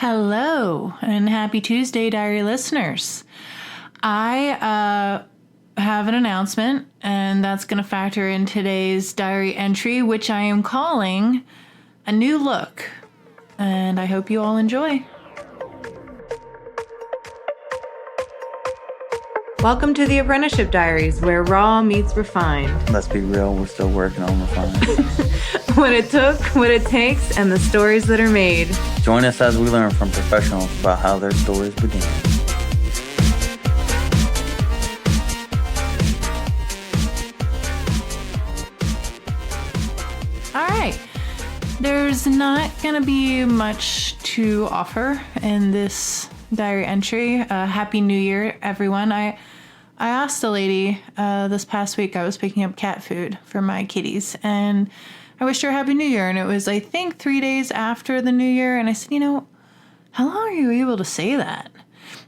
Hello, and happy Tuesday, diary listeners. I have an announcement, and that's going to factor in today's diary entry, which I am calling A New Look. And I hope you all enjoy. Welcome to the Apprenticeship Diaries, where raw meets refined. Let's be real, we're still working on refining. What it took, what it takes, and the stories that are made. Join us as we learn from professionals about how their stories began. All right. There's not going to be much to offer in this diary entry. Happy New Year, everyone. I asked a lady this past week, I was picking up cat food for my kitties, and I wished her a Happy New Year, and it was, I think, 3 days after the New Year, and I said, how long are you able to say that?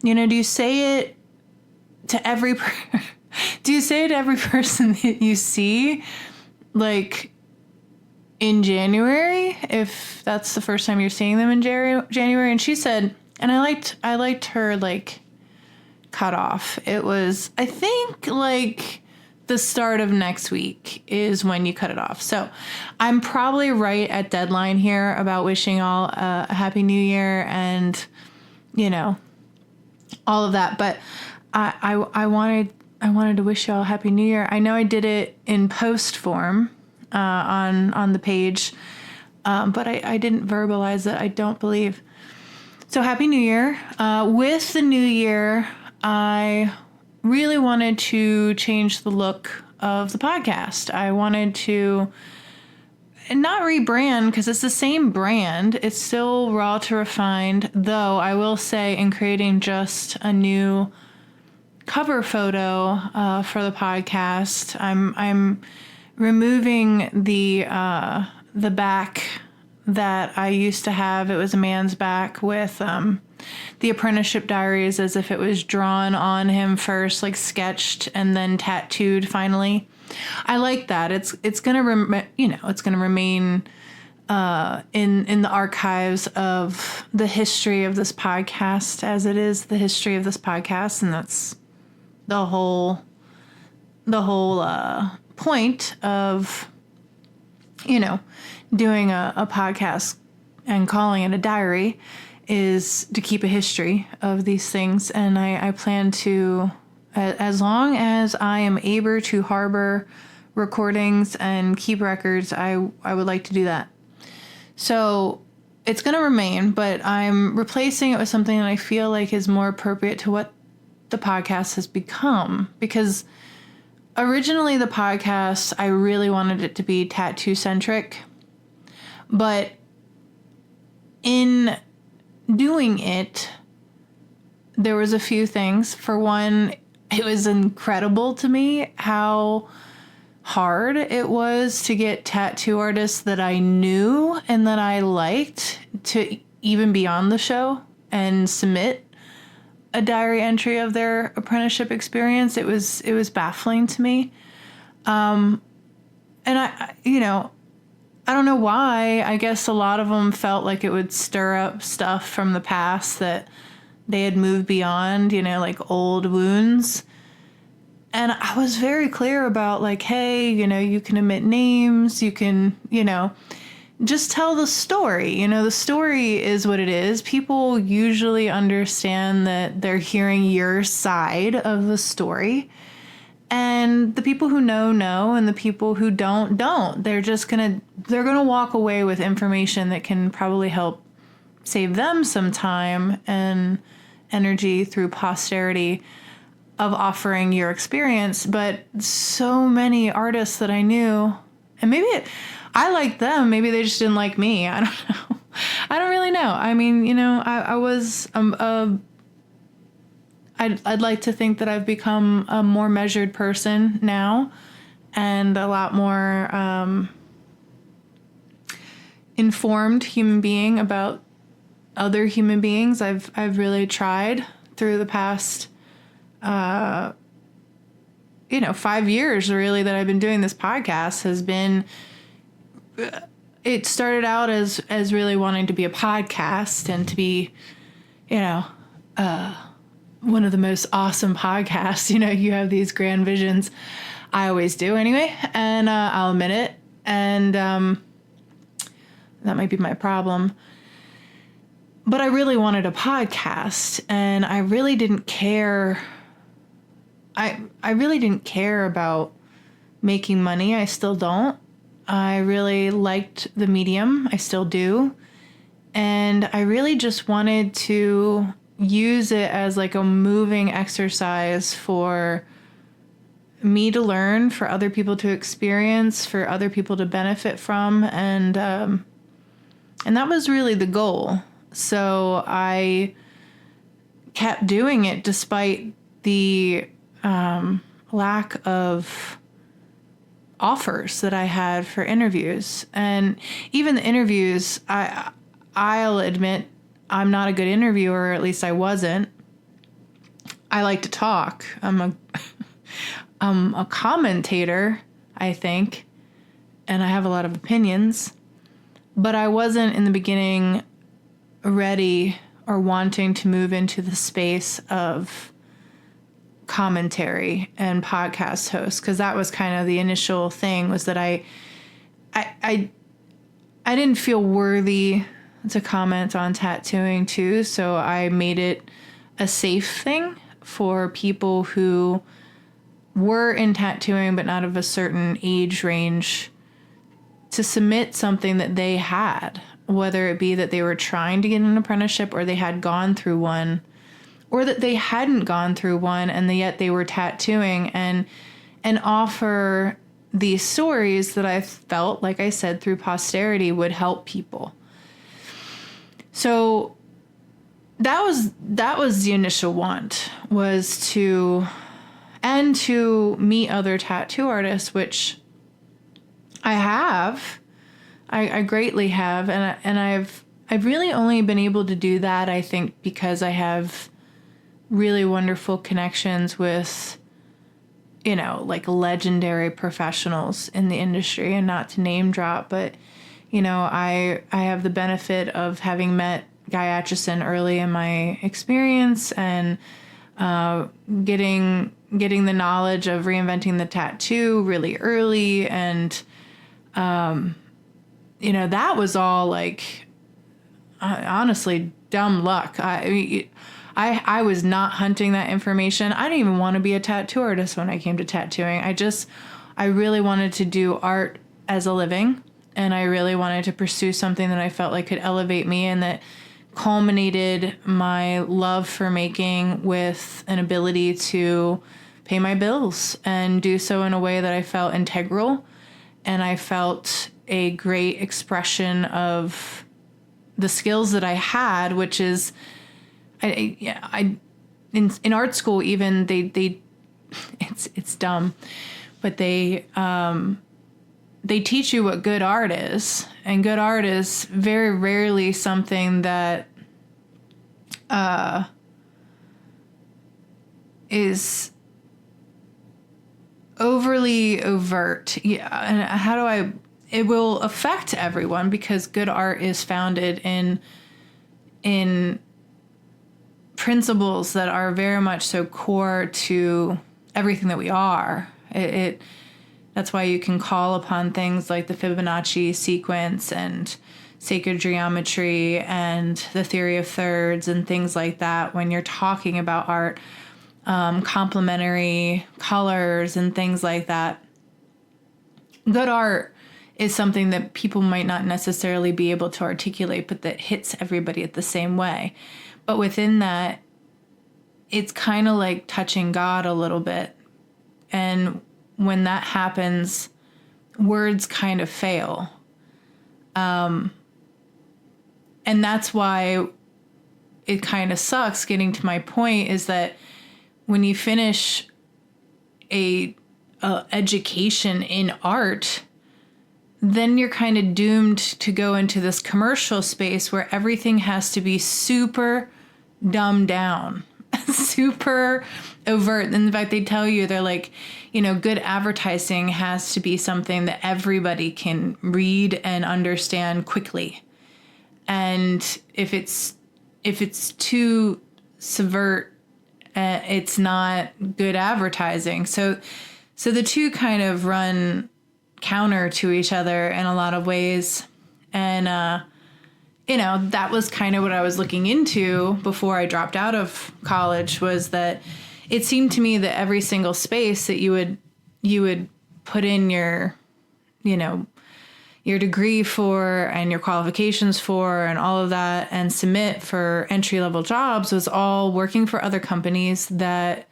Do you say it to every do you say it to every person that you see, like, in January, if that's the first time you're seeing them in January? And she said, and I liked her, like, cut off. It was, I think, like, the start of next week is when you cut it off. So I'm probably right at deadline here about wishing all a Happy New Year and, all of that. But I wanted to wish y'all a Happy New Year. I know I did it in post form on the page, but I didn't verbalize it, I don't believe. So Happy New Year. With the new year, I really wanted to change the look of the podcast. I wanted to not rebrand, because it's the same brand. It's still raw to refined, though I will say, in creating just a new cover photo for the podcast, I'm removing the back that I used to have. It was a man's back with the Apprenticeship Diaries, as if it was drawn on him first, like sketched and then tattooed finally. I like that. It's gonna it's gonna remain in the archives of the history of this podcast, as it is the history of this podcast, and that's the whole point of doing a podcast and calling it a diary, is to keep a history of these things. And I plan to, as long as I am able to harbor recordings and keep records, I would like to do that. So it's going to remain, but I'm replacing it with something that I feel like is more appropriate to what the podcast has become. Because originally the podcast, I really wanted it to be tattoo centric, but in doing it, there was a few things. For one, it was incredible to me how hard it was to get tattoo artists that I knew and that I liked to even be on the show and submit a diary entry of their apprenticeship experience. It was baffling to me. And I don't know why. I guess a lot of them felt like it would stir up stuff from the past that they had moved beyond, like old wounds. And I was very clear about, like, hey, you can omit names, you can, just tell the story. The story is what it is. People usually understand that they're hearing your side of the story. And the people who know, and the people who don't. They're gonna walk away with information that can probably help save them some time and energy through posterity of offering your experience. But so many artists that I knew, and maybe I liked them, maybe they just didn't like me. I don't know. I don't really know. I mean, I was I'd like to think that I've become a more measured person now, and a lot more informed human being about other human beings. I've really tried through the past 5 years really that I've been doing this podcast, has been it started out as really wanting to be a podcast and to be, one of the most awesome podcasts. You have these grand visions. I always do anyway, and I'll admit it. And that might be my problem. But I really wanted a podcast, and I really didn't care. I really didn't care about making money. I still don't. I really liked the medium. I still do. And I really just wanted to use it as like a moving exercise for me to learn, for other people to experience, for other people to benefit from. And that was really the goal. So I kept doing it despite the lack of offers that I had for interviews. And even the interviews, I'll admit I'm not a good interviewer, or at least I wasn't. I like to talk. I'm a commentator, I think, and I have a lot of opinions, but I wasn't in the beginning ready or wanting to move into the space of commentary and podcast host, because that was kind of the initial thing, was that I didn't feel worthy to comment on tattooing too, so I made it a safe thing for people who were in tattooing but not of a certain age range to submit something that they had, whether it be that they were trying to get an apprenticeship, or they had gone through one, or that they hadn't gone through one and yet they were tattooing, and offer these stories that I felt, like I said, through posterity would help people. So that was the initial want, was to meet other tattoo artists, which I have. I greatly have, and I've really only been able to do that, I think, because I have really wonderful connections with, like legendary professionals in the industry, and not to name drop, but I have the benefit of having met Guy Atchison early in my experience, and getting the knowledge of reinventing the tattoo really early, and that was all like, honestly, dumb luck. I was not hunting that information. I didn't even want to be a tattoo artist when I came to tattooing. I really wanted to do art as a living, and I really wanted to pursue something that I felt like could elevate me, and that culminated my love for making with an ability to pay my bills and do so in a way that I felt integral, and I felt a great expression of the skills that I had, which is, in art school even they it's dumb, but they teach you what good art is, and good art is very rarely something that is overly overt. Yeah, and it will affect everyone, because good art is founded in principles that are very much so core to everything that we are. That's why you can call upon things like the Fibonacci sequence and sacred geometry and the theory of thirds and things like that when you're talking about art, complementary colors and things like that. Good art is something that people might not necessarily be able to articulate, but that hits everybody at the same way. But within that, it's kind of like touching God a little bit. And when that happens, words kind of fail. And that's why it kind of sucks, getting to my point, is that when you finish a education in art, then you're kind of doomed to go into this commercial space where everything has to be super dumbed down. super overt. In fact, they tell you, they're like, good advertising has to be something that everybody can read and understand quickly. And if it's too subvert, it's not good advertising. So the two kind of run counter to each other in a lot of ways. And, that was kind of what I was looking into before I dropped out of college, was that it seemed to me that every single space that you would put in your degree for and your qualifications for and all of that and submit for entry-level jobs was all working for other companies that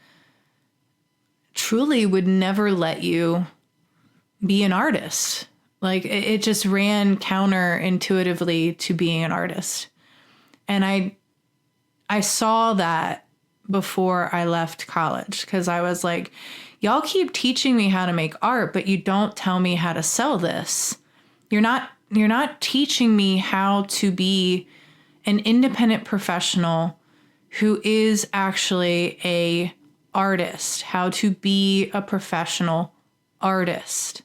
truly would never let you be an artist. Like, it just ran counterintuitively to being an artist. And I saw that before I left college, because I was like, y'all keep teaching me how to make art, but you don't tell me how to sell this. You're not teaching me how to be an independent professional who is actually a artist, how to be a professional artist.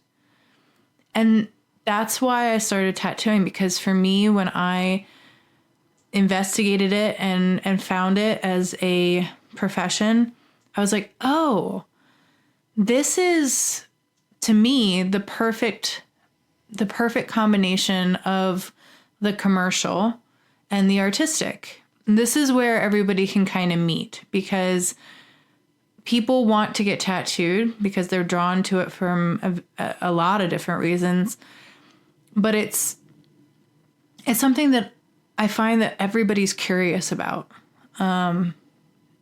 And that's why I started tattooing, because for me, when I investigated it and found it as a profession, I was like, oh, this is, to me, the perfect combination of the commercial and the artistic. This is where everybody can kind of meet, because people want to get tattooed because they're drawn to it from a lot of different reasons. But it's something that I find that everybody's curious about.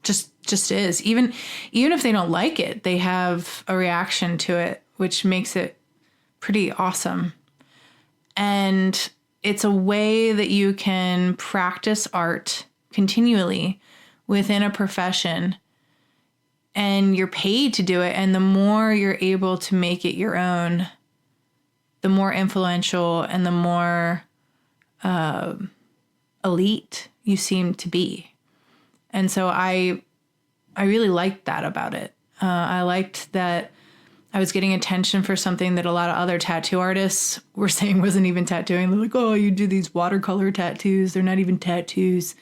Just is. Even if they don't like it, they have a reaction to it, which makes it pretty awesome. And it's a way that you can practice art continually within a profession, and you're paid to do it. And the more you're able to make it your own, the more influential and the more elite you seem to be. And so I really liked that about it. I liked that I was getting attention for something that a lot of other tattoo artists were saying wasn't even tattooing. They're like, oh, you do these watercolor tattoos. They're not even tattoos.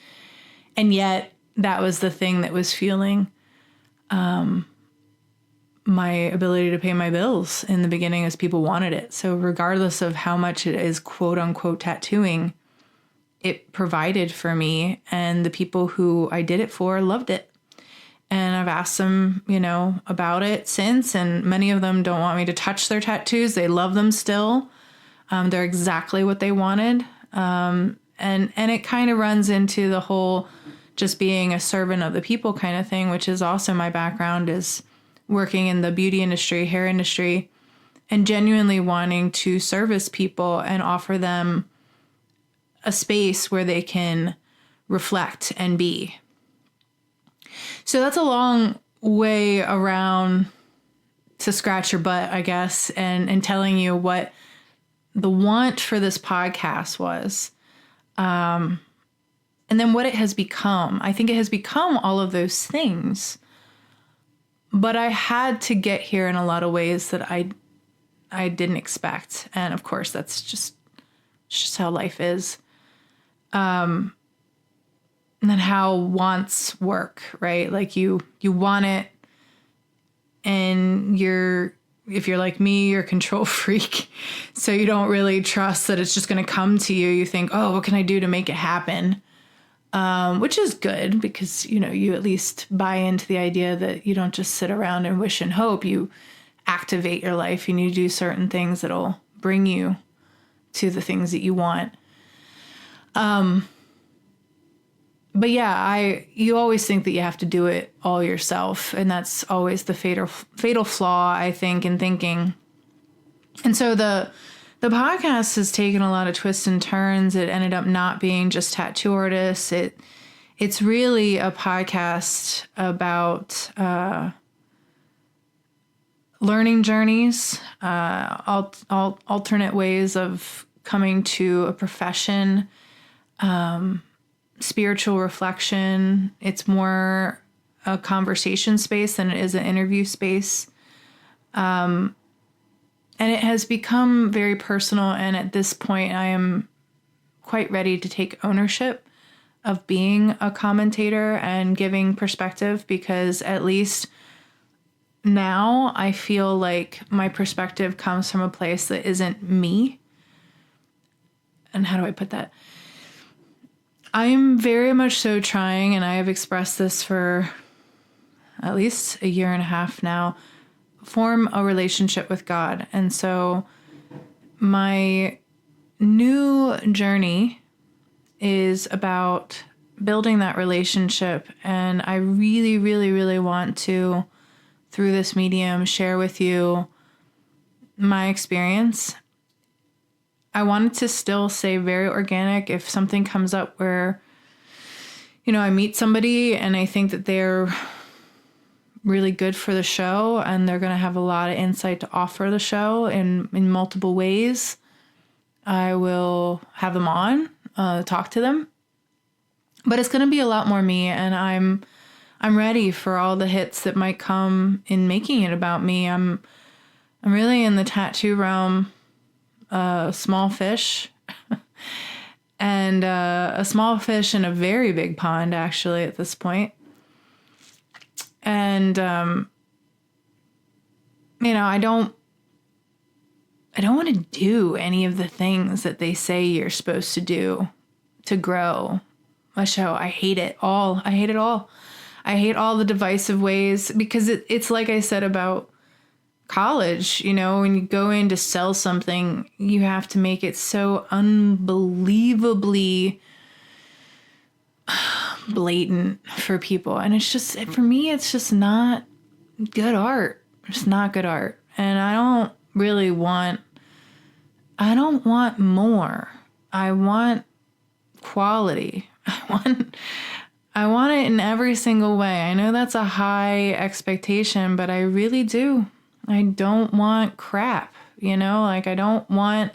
And yet that was the thing that was fueling my ability to pay my bills in the beginning, as people wanted it. So regardless of how much it is quote unquote tattooing, it provided for me, and the people who I did it for loved it. And I've asked them, about it since, and many of them don't want me to touch their tattoos. They love them still. They're exactly what they wanted. And it kind of runs into the whole just being a servant of the people kind of thing, which is also my background, is working in the beauty industry, hair industry, and genuinely wanting to service people and offer them a space where they can reflect and be. So that's a long way around to scratch your butt, I guess, and telling you what the want for this podcast was. And then what it has become. I think it has become all of those things. But I had to get here in a lot of ways that I didn't expect. And of course, that's just how life is. And then how wants work, right? Like you want it, and if you're like me, you're a control freak. So you don't really trust that it's just going to come to you. You think, oh, what can I do to make it happen? Which is good, because, you at least buy into the idea that you don't just sit around and wish and hope. You activate your life, and you do certain things that'll bring you to the things that you want. But yeah, you always think that you have to do it all yourself. And that's always the fatal flaw, I think, in thinking. And so the podcast has taken a lot of twists and turns. It ended up not being just tattoo artists. It's really a podcast about learning journeys, alternate ways of coming to a profession, spiritual reflection. It's more a conversation space than it is an interview space. And it has become very personal. And at this point, I am quite ready to take ownership of being a commentator and giving perspective, because at least now I feel like my perspective comes from a place that isn't me. And how do I put that? I'm very much so trying, and I have expressed this for at least a year and a half now, form a relationship with God. And so my new journey is about building that relationship. And I really, really, really want to, through this medium, share with you my experience. I wanted to still say very organic. If something comes up where, I meet somebody and I think that they're really good for the show and they're going to have a lot of insight to offer the show in multiple ways, I will have them on, talk to them. But it's going to be a lot more me, and I'm ready for all the hits that might come in making it about me. I'm really in the tattoo realm. Small fish and a small fish in a very big pond, actually, at this point. And I don't want to do any of the things that they say you're supposed to do to grow a show. I hate it all. I hate all the divisive ways, because it's like I said about college, when you go in to sell something, you have to make it so unbelievably blatant for people. And it's just, for me, it's just not good art. It's not good art. And I don't want more. I want quality. I want it in every single way. I know that's a high expectation, but I really do. I don't want crap, I don't want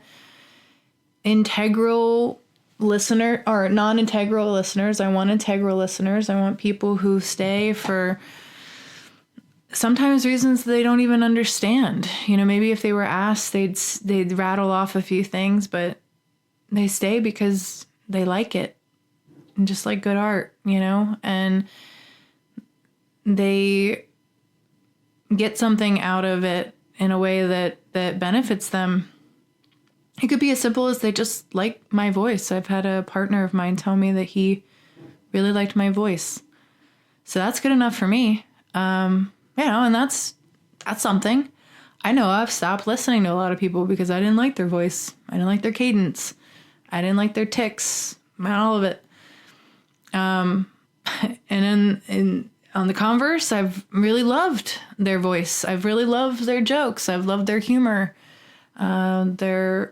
integral listener or non-integral listeners. I want integral listeners. I want people who stay for sometimes reasons they don't even understand. Maybe if they were asked, they'd rattle off a few things, but they stay because they like it, and just like good art, and they get something out of it in a way that benefits them. It could be as simple as they just like my voice. I've had a partner of mine tell me that he really liked my voice. So that's good enough for me. And that's something. I know I've stopped listening to a lot of people because I didn't like their voice. I didn't like their cadence. I didn't like their tics, all of it. And on the converse, I've really loved their voice. I've really loved their jokes. I've loved their humor, their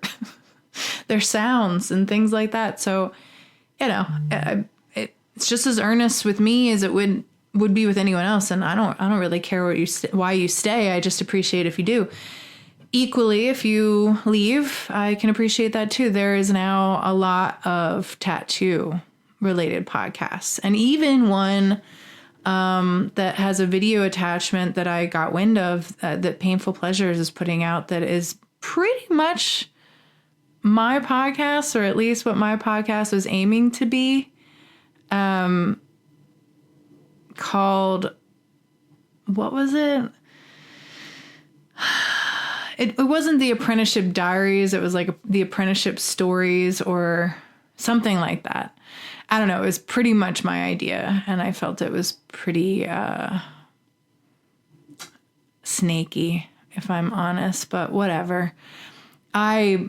sounds and things like that. So, it's just as earnest with me as it would be with anyone else. And I don't really care why you stay. I just appreciate if you do. Equally, if you leave, I can appreciate that too. There is now a lot of tattoo related podcasts, and even one that has a video attachment that I got wind of that Painful Pleasures is putting out, that is pretty much my podcast, or at least what my podcast was aiming to be, called, what was it? It wasn't The Apprenticeship Diaries. It was like The Apprenticeship Stories or something like that. I don't know. It was pretty much my idea, and I felt it was pretty snaky, if I'm honest, but whatever. I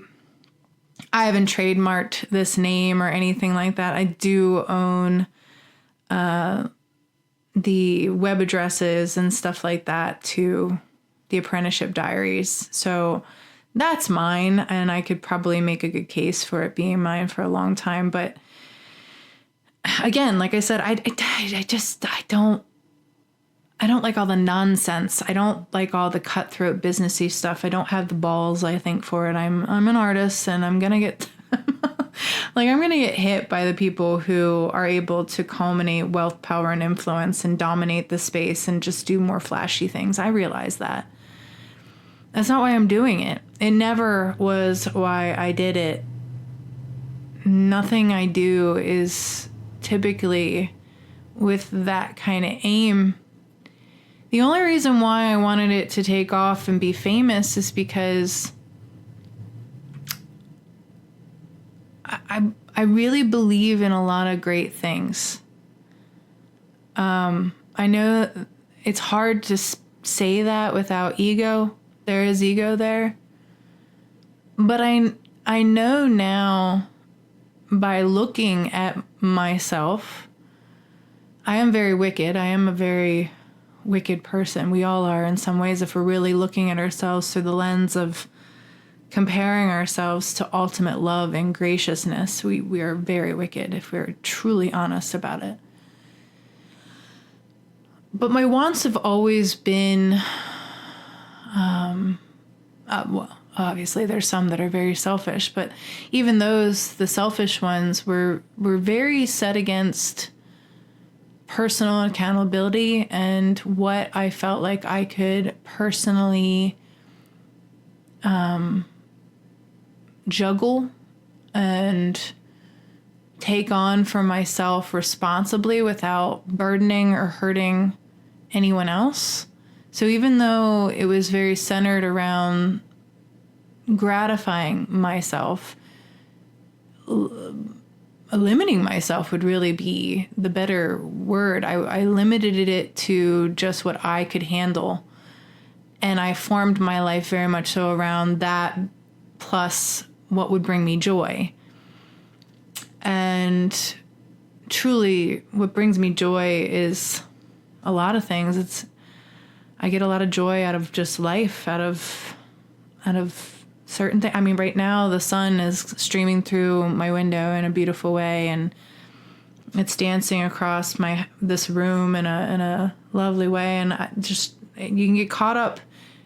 haven't trademarked this name or anything like that. I do own the web addresses and stuff like that to The Apprenticeship Diaries. So that's mine, and I could probably make a good case for it being mine for a long time, but again, like I said, I don't like all the nonsense. I don't like all the cutthroat businessy stuff. I don't have the balls, I think, for it. I'm an artist, and I'm gonna get Like, I'm going to get hit by the people who are able to culminate wealth, power, and influence and dominate the space and just do more flashy things. I realize that. That's not why I'm doing it. It never was why I did it. Nothing I do is typically with that kind of aim. The only reason why I wanted it to take off and be famous is because I really believe in a lot of great things. I know it's hard to say that without ego. There is ego there. But I know now by looking at myself, I am very wicked. I am a very wicked person. We all are in some ways if we're really looking at ourselves through the lens of comparing ourselves to ultimate love and graciousness. We are very wicked if we're truly honest about it. But my wants have always been, well, obviously there's some that are very selfish, but even those, the selfish ones, were very set against personal accountability and what I felt like I could personally juggle and take on for myself responsibly without burdening or hurting anyone else. So even though it was very centered around gratifying myself, limiting myself would really be the better word. I limited it to just what I could handle. And I formed my life very much so around that plus what would bring me joy. And truly what brings me joy is a lot of things. I get a lot of joy out of just life, out of certain things. I mean, right now the sun is streaming through my window in a beautiful way, and it's dancing across this room in a lovely way. And you can get caught up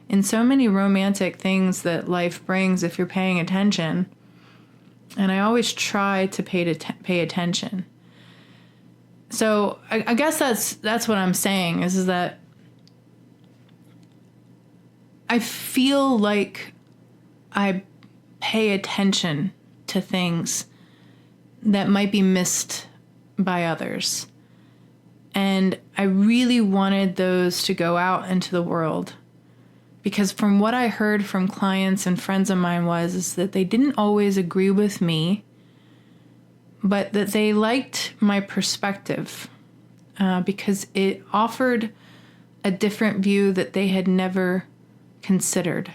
in so many romantic things that life brings if you're paying attention. And I always try to pay attention. So I guess that's what I'm saying is that I feel like I pay attention to things that might be missed by others. And I really wanted those to go out into the world. Because from what I heard from clients and friends of mine is that they didn't always agree with me, but that they liked my perspective because it offered a different view that they had never considered.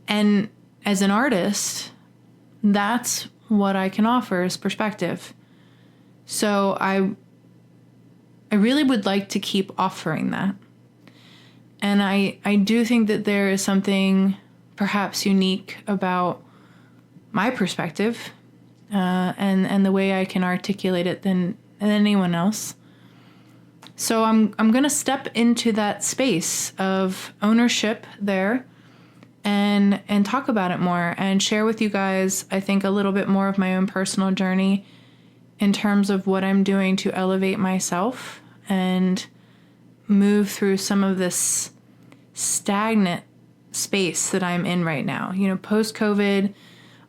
And as an artist, that's what I can offer is perspective. So I really would like to keep offering that. And I do think that there is something perhaps unique about my perspective and the way I can articulate it than anyone else. So I'm going to step into that space of ownership there and talk about it more and share with you guys, I think, a little bit more of my own personal journey in terms of what I'm doing to elevate myself and move through some of this stagnant space that I'm in right now. You know, post-COVID,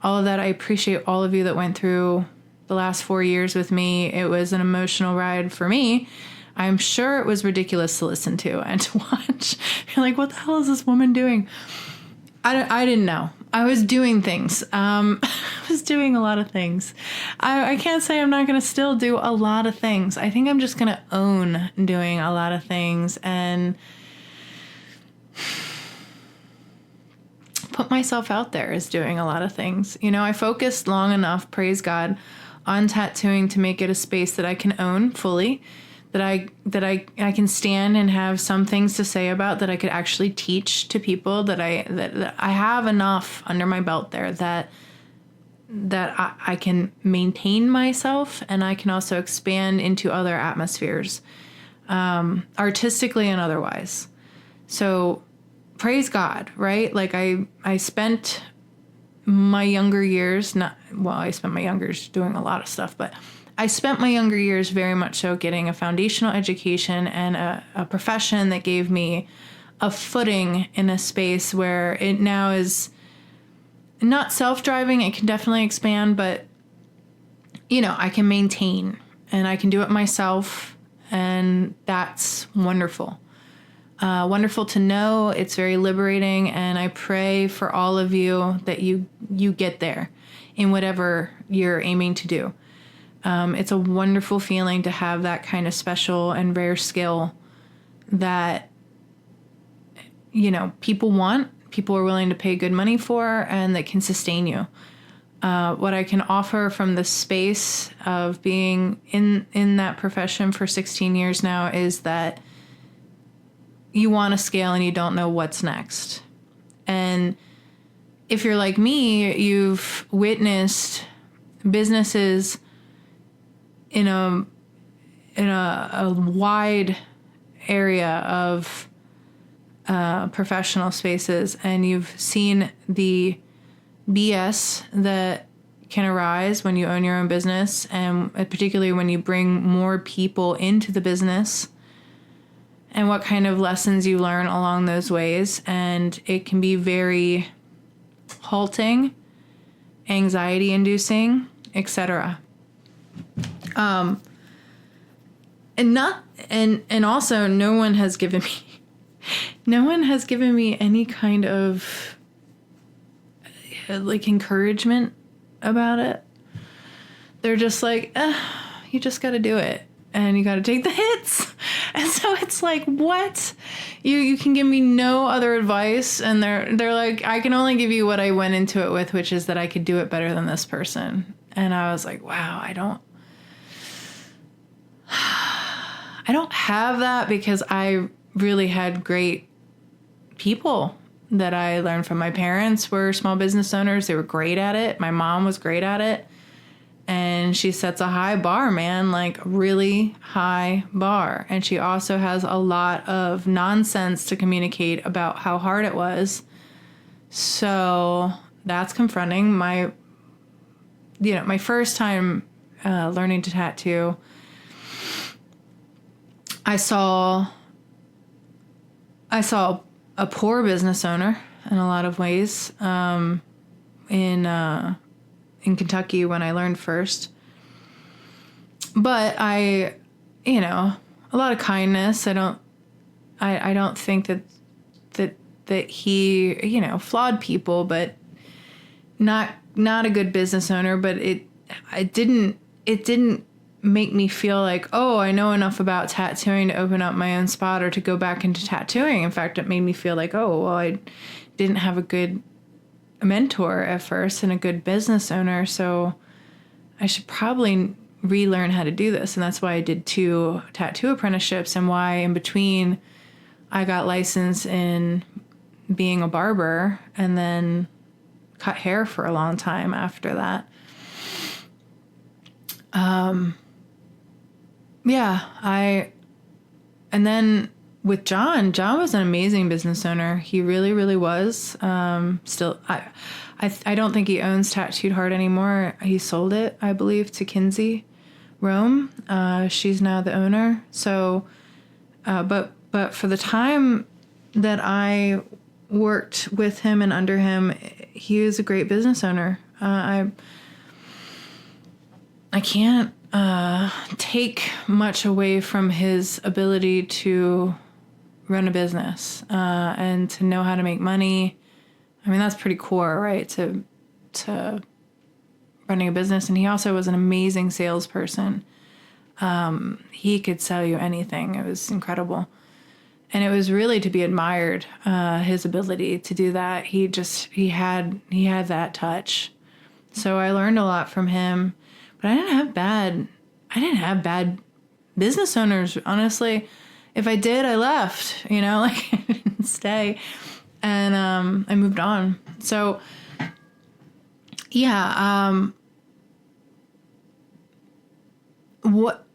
all of that, I appreciate all of you that went through the last 4 years with me. It was an emotional ride for me. I'm sure it was ridiculous to listen to and to watch. You're like, what the hell is this woman doing? I didn't know. I was doing things. I was doing a lot of things. I can't say I'm not going to still do a lot of things. I think I'm just going to own doing a lot of things and put myself out there as doing a lot of things. You know, I focused long enough, praise God, on tattooing to make it a space that I can own fully, that I can stand and have some things to say about, that I could actually teach to people, that I have enough under my belt there that I can maintain myself, and I can also expand into other atmospheres, artistically and otherwise. So praise God, right? Like I spent my younger years, I spent my younger years doing a lot of stuff, but I spent my younger years very much so getting a foundational education and a profession that gave me a footing in a space where it now is not self-driving. It can definitely expand, but, I can maintain and I can do it myself. And that's wonderful. Wonderful to know. It's very liberating. And I pray for all of you that you get there in whatever you're aiming to do. It's a wonderful feeling to have that kind of special and rare skill that, people want, people are willing to pay good money for, and that can sustain you. What I can offer from the space of being in that profession for 16 years now is that you want to scale and you don't know what's next. And if you're like me, you've witnessed businesses in a wide area of professional spaces, and you've seen the BS that can arise when you own your own business, and particularly when you bring more people into the business, and what kind of lessons you learn along those ways. And it can be very halting, anxiety inducing, etc. And also no one has given me any kind of encouragement about it. They're just like, you just got to do it and you got to take the hits. And so it's like, what? You can give me no other advice. And they're like, I can only give you what I went into it with, which is that I could do it better than this person. And I was like, wow, I don't have that, because I really had great people that I learned from. My parents were small business owners. They were great at it. My mom was great at it. And she sets a high bar, man, like really high bar. And she also has a lot of nonsense to communicate about how hard it was. So that's confronting. My first time learning to tattoo, I saw a poor business owner in a lot of ways in Kentucky when I learned first. But a lot of kindness. I don't think that he, flawed people, but not a good business owner. But it didn't make me feel like, oh, I know enough about tattooing to open up my own spot or to go back into tattooing. In fact, it made me feel like, oh, well, I didn't have a good mentor at first and a good business owner, so I should probably relearn how to do this. And that's why I did 2 tattoo apprenticeships, and why in between I got licensed in being a barber and then cut hair for a long time after that. And then with John was an amazing business owner. He really, really was. Still, I don't think he owns Tattooed Heart anymore. He sold it, I believe, to Kinsey Rome. She's now the owner. So, but for the time that I worked with him and under him, he was a great business owner. I can't take much away from his ability to run a business and to know how to make money. I mean, that's pretty core, right, to running a business. And he also was an amazing salesperson. He could sell you anything. It was incredible. And it was really to be admired, his ability to do that. He had that touch. So I learned a lot from him. But I didn't have bad business owners, honestly. If I did, I left, I didn't stay. And I moved on. So, yeah, what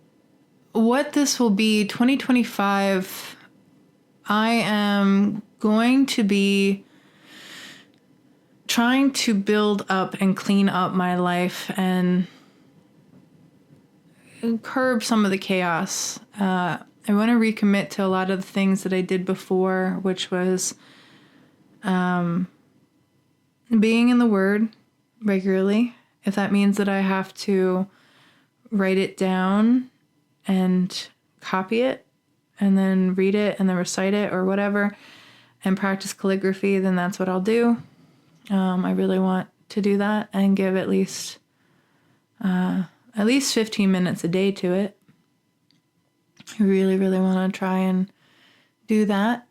this will be, 2025, I am going to be trying to build up and clean up my life and curb some of the chaos. I want to recommit to a lot of the things that I did before, which was being in the Word regularly. If that means that I have to write it down and copy it and then read it and then recite it or whatever and practice calligraphy, then that's what I'll do. I really want to do that and give at least 15 minutes a day to it. I really, really want to try and do that.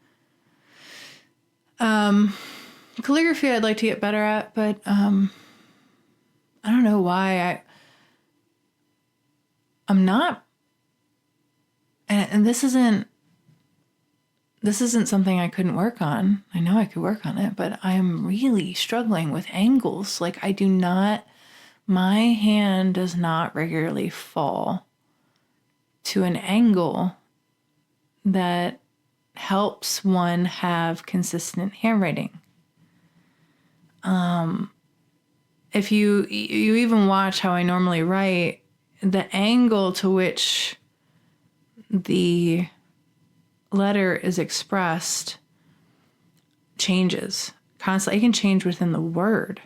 Calligraphy I'd like to get better at, but I don't know why I'm not. And this isn't something I couldn't work on. I know I could work on it, but I am really struggling with angles. Like my hand does not regularly fall to an angle that helps one have consistent handwriting. If you even watch how I normally write, the angle to which the letter is expressed changes constantly. It can change within the word.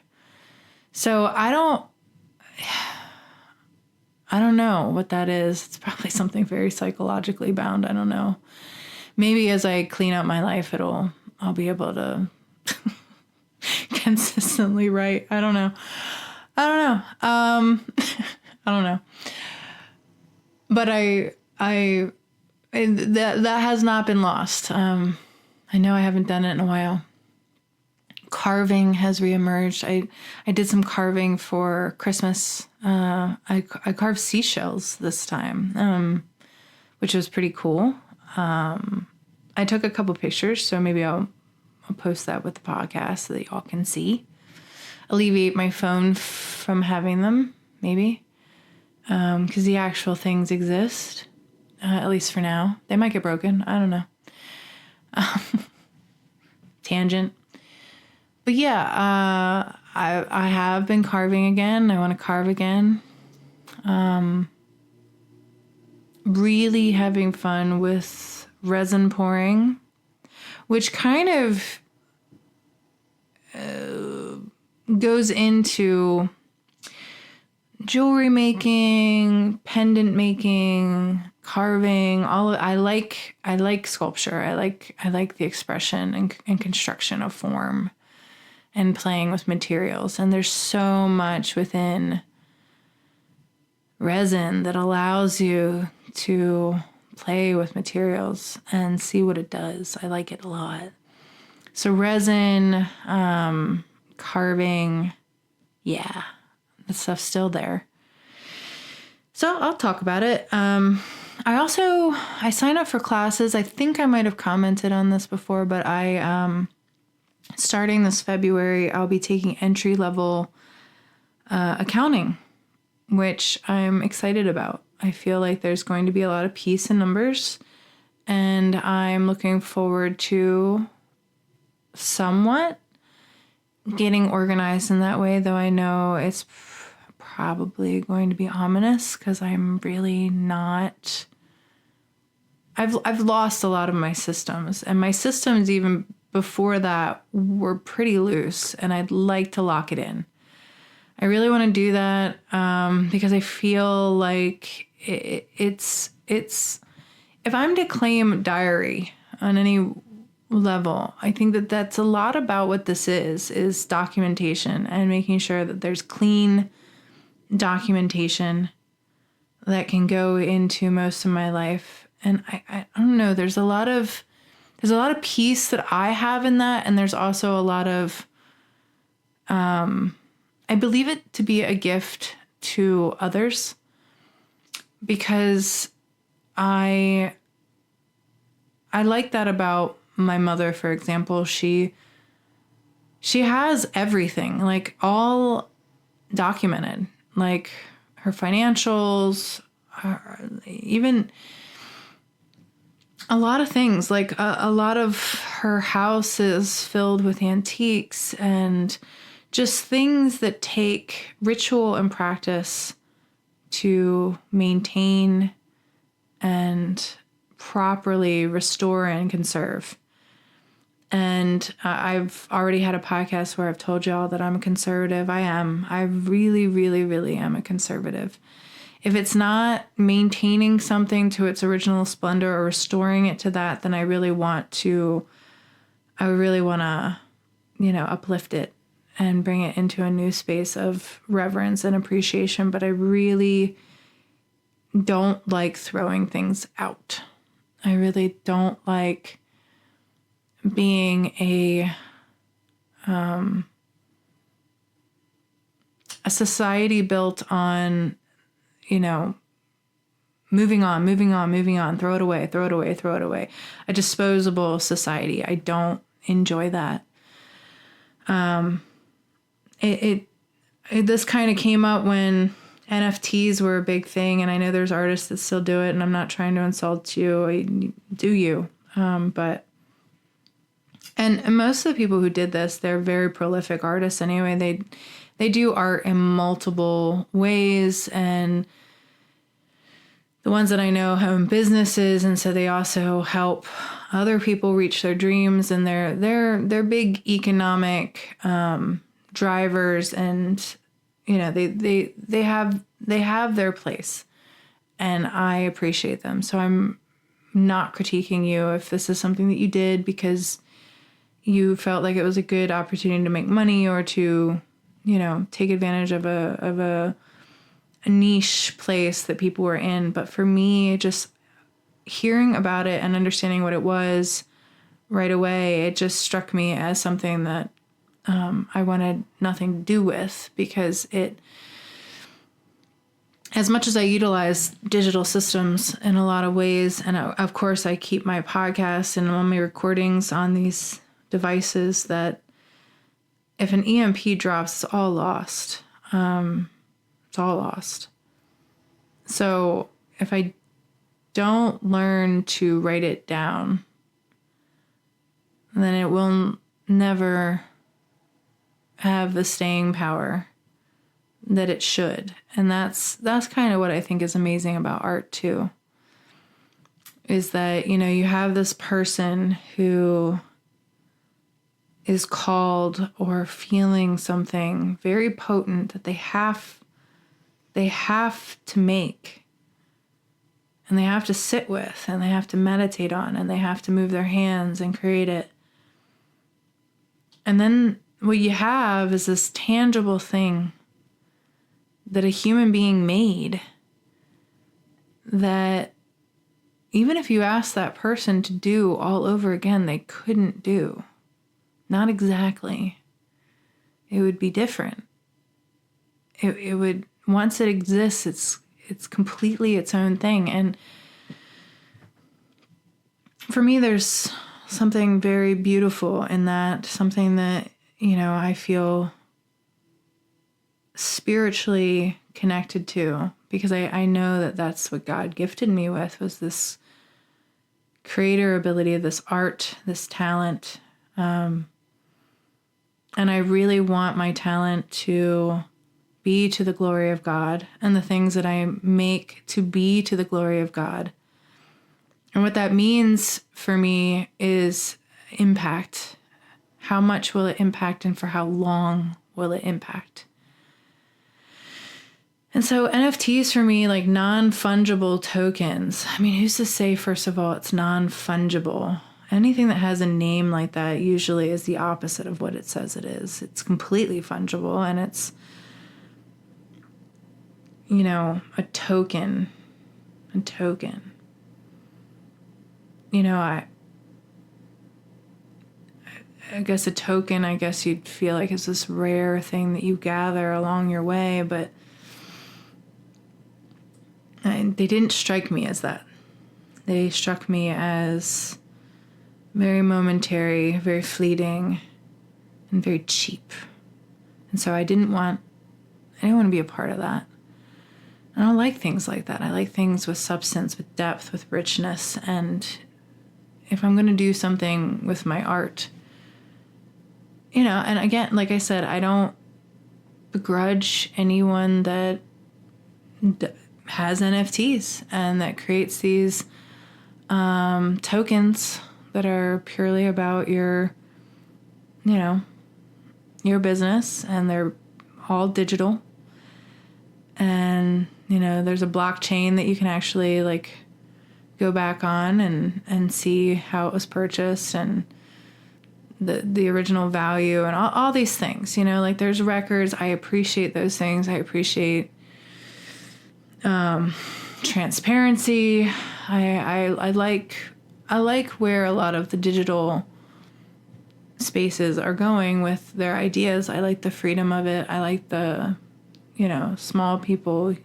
So I don't know what that is. It's probably something very psychologically bound. I don't know. Maybe as I clean up my life, I'll be able to consistently write. I don't know. I don't know. But that has not been lost. I know I haven't done it in a while. Carving has reemerged. I did some carving for Christmas. I carved seashells this time, which was pretty cool. I took a couple pictures, so maybe I'll post that with the podcast so that y'all can see. Alleviate my phone from having them, maybe, because the actual things exist, at least for now. They might get broken. I don't know. Tangent. But yeah, I have been carving again. I want to carve again. Really having fun with resin pouring, which kind of goes into jewelry making, pendant making, carving. I like sculpture. I like the expression and construction of form and playing with materials. And there's so much within resin that allows you to play with materials and see what it does. I like it a lot. So resin, carving, yeah, the stuff's still there. So I'll talk about it. I signed up for classes. I think I might have commented on this before, but starting this February, I'll be taking entry-level accounting, which I'm excited about. I feel like there's going to be a lot of peace in numbers, and I'm looking forward to somewhat getting organized in that way, though I know it's probably going to be ominous because I'm really not... I've lost a lot of my systems, and my systems even before that were pretty loose, and I'd like to lock it in. I really want to do that because I feel like it's if I'm to claim diary on any level, I think that that's a lot about what this is documentation and making sure that there's clean documentation that can go into most of my life. And I don't know, there's a lot of peace that I have in that, and there's also a lot of I believe it to be a gift to others, because I like that about my mother, for example. She has everything, like, all documented, like her financials, even a lot of things, like a lot of her house is filled with antiques and just things that take ritual and practice to maintain and properly restore and conserve. And I've already had a podcast where I've told y'all that I'm a conservative. I am. I really, really, really am a conservative. If it's not maintaining something to its original splendor or restoring it to that, then I really want to, uplift it and bring it into a new space of reverence and appreciation. But I really don't like throwing things out. I really don't like being a society built on, moving on, throw it away. A disposable society. I don't enjoy that. This kind of came up when NFTs were a big thing, and I know there's artists that still do it, and I'm not trying to insult you. Do you? But most of the people who did this, they're very prolific artists anyway. They do art in multiple ways, and the ones that I know have businesses, and so they also help other people reach their dreams, and they're big economic drivers, and they have their place, and I appreciate them. So I'm not critiquing you if this is something that you did because you felt like it was a good opportunity to make money or to, take advantage of a niche place that people were in. But for me, just hearing about it and understanding what it was right away, it just struck me as something that I wanted nothing to do with, because as much as I utilize digital systems in a lot of ways, and of course I keep my podcasts and all my recordings on these devices, that if an EMP drops, it's all lost. It's all lost. So if I don't learn to write it down, then it will never have the staying power that it should. And that's kind of what I think is amazing about art too, is that, you have this person who is called or feeling something very potent that they have to make, and they have to sit with, and they have to meditate on, and they have to move their hands and create it. And then what you have is this tangible thing that a human being made, that even if you asked that person to do all over again, they couldn't do. Not exactly. It would be different. It would, once it exists, it's completely its own thing. And for me, there's something very beautiful in that, something that, I feel spiritually connected to, because I know that that's what God gifted me with, was this creator ability, this art, this talent. And I really want my talent to be to the glory of God, and the things that I make to be to the glory of God. And what that means for me is impact. How much will it impact, and for how long will it impact? And so NFTs for me, like non-fungible tokens. I mean, who's to say, first of all, it's non-fungible? Anything that has a name like that usually is the opposite of what it says it is. It's completely fungible, and it's, a token. I guess a token, you'd feel like it's this rare thing that you gather along your way, but they didn't strike me as that. They struck me as very momentary, very fleeting, and very cheap. And so I didn't want to be a part of that. I don't like things like that. I like things with substance, with depth, with richness. And if I'm going to do something with my art, and again, like I said, I don't begrudge anyone that has NFTs and that creates these tokens that are purely about your business, and they're all digital. And, there's a blockchain that you can actually like go back on and see how it was purchased and the original value and all these things, like there's records. I appreciate those things. I appreciate transparency. I like where a lot of the digital spaces are going with their ideas. I like the freedom of it. I like the, small people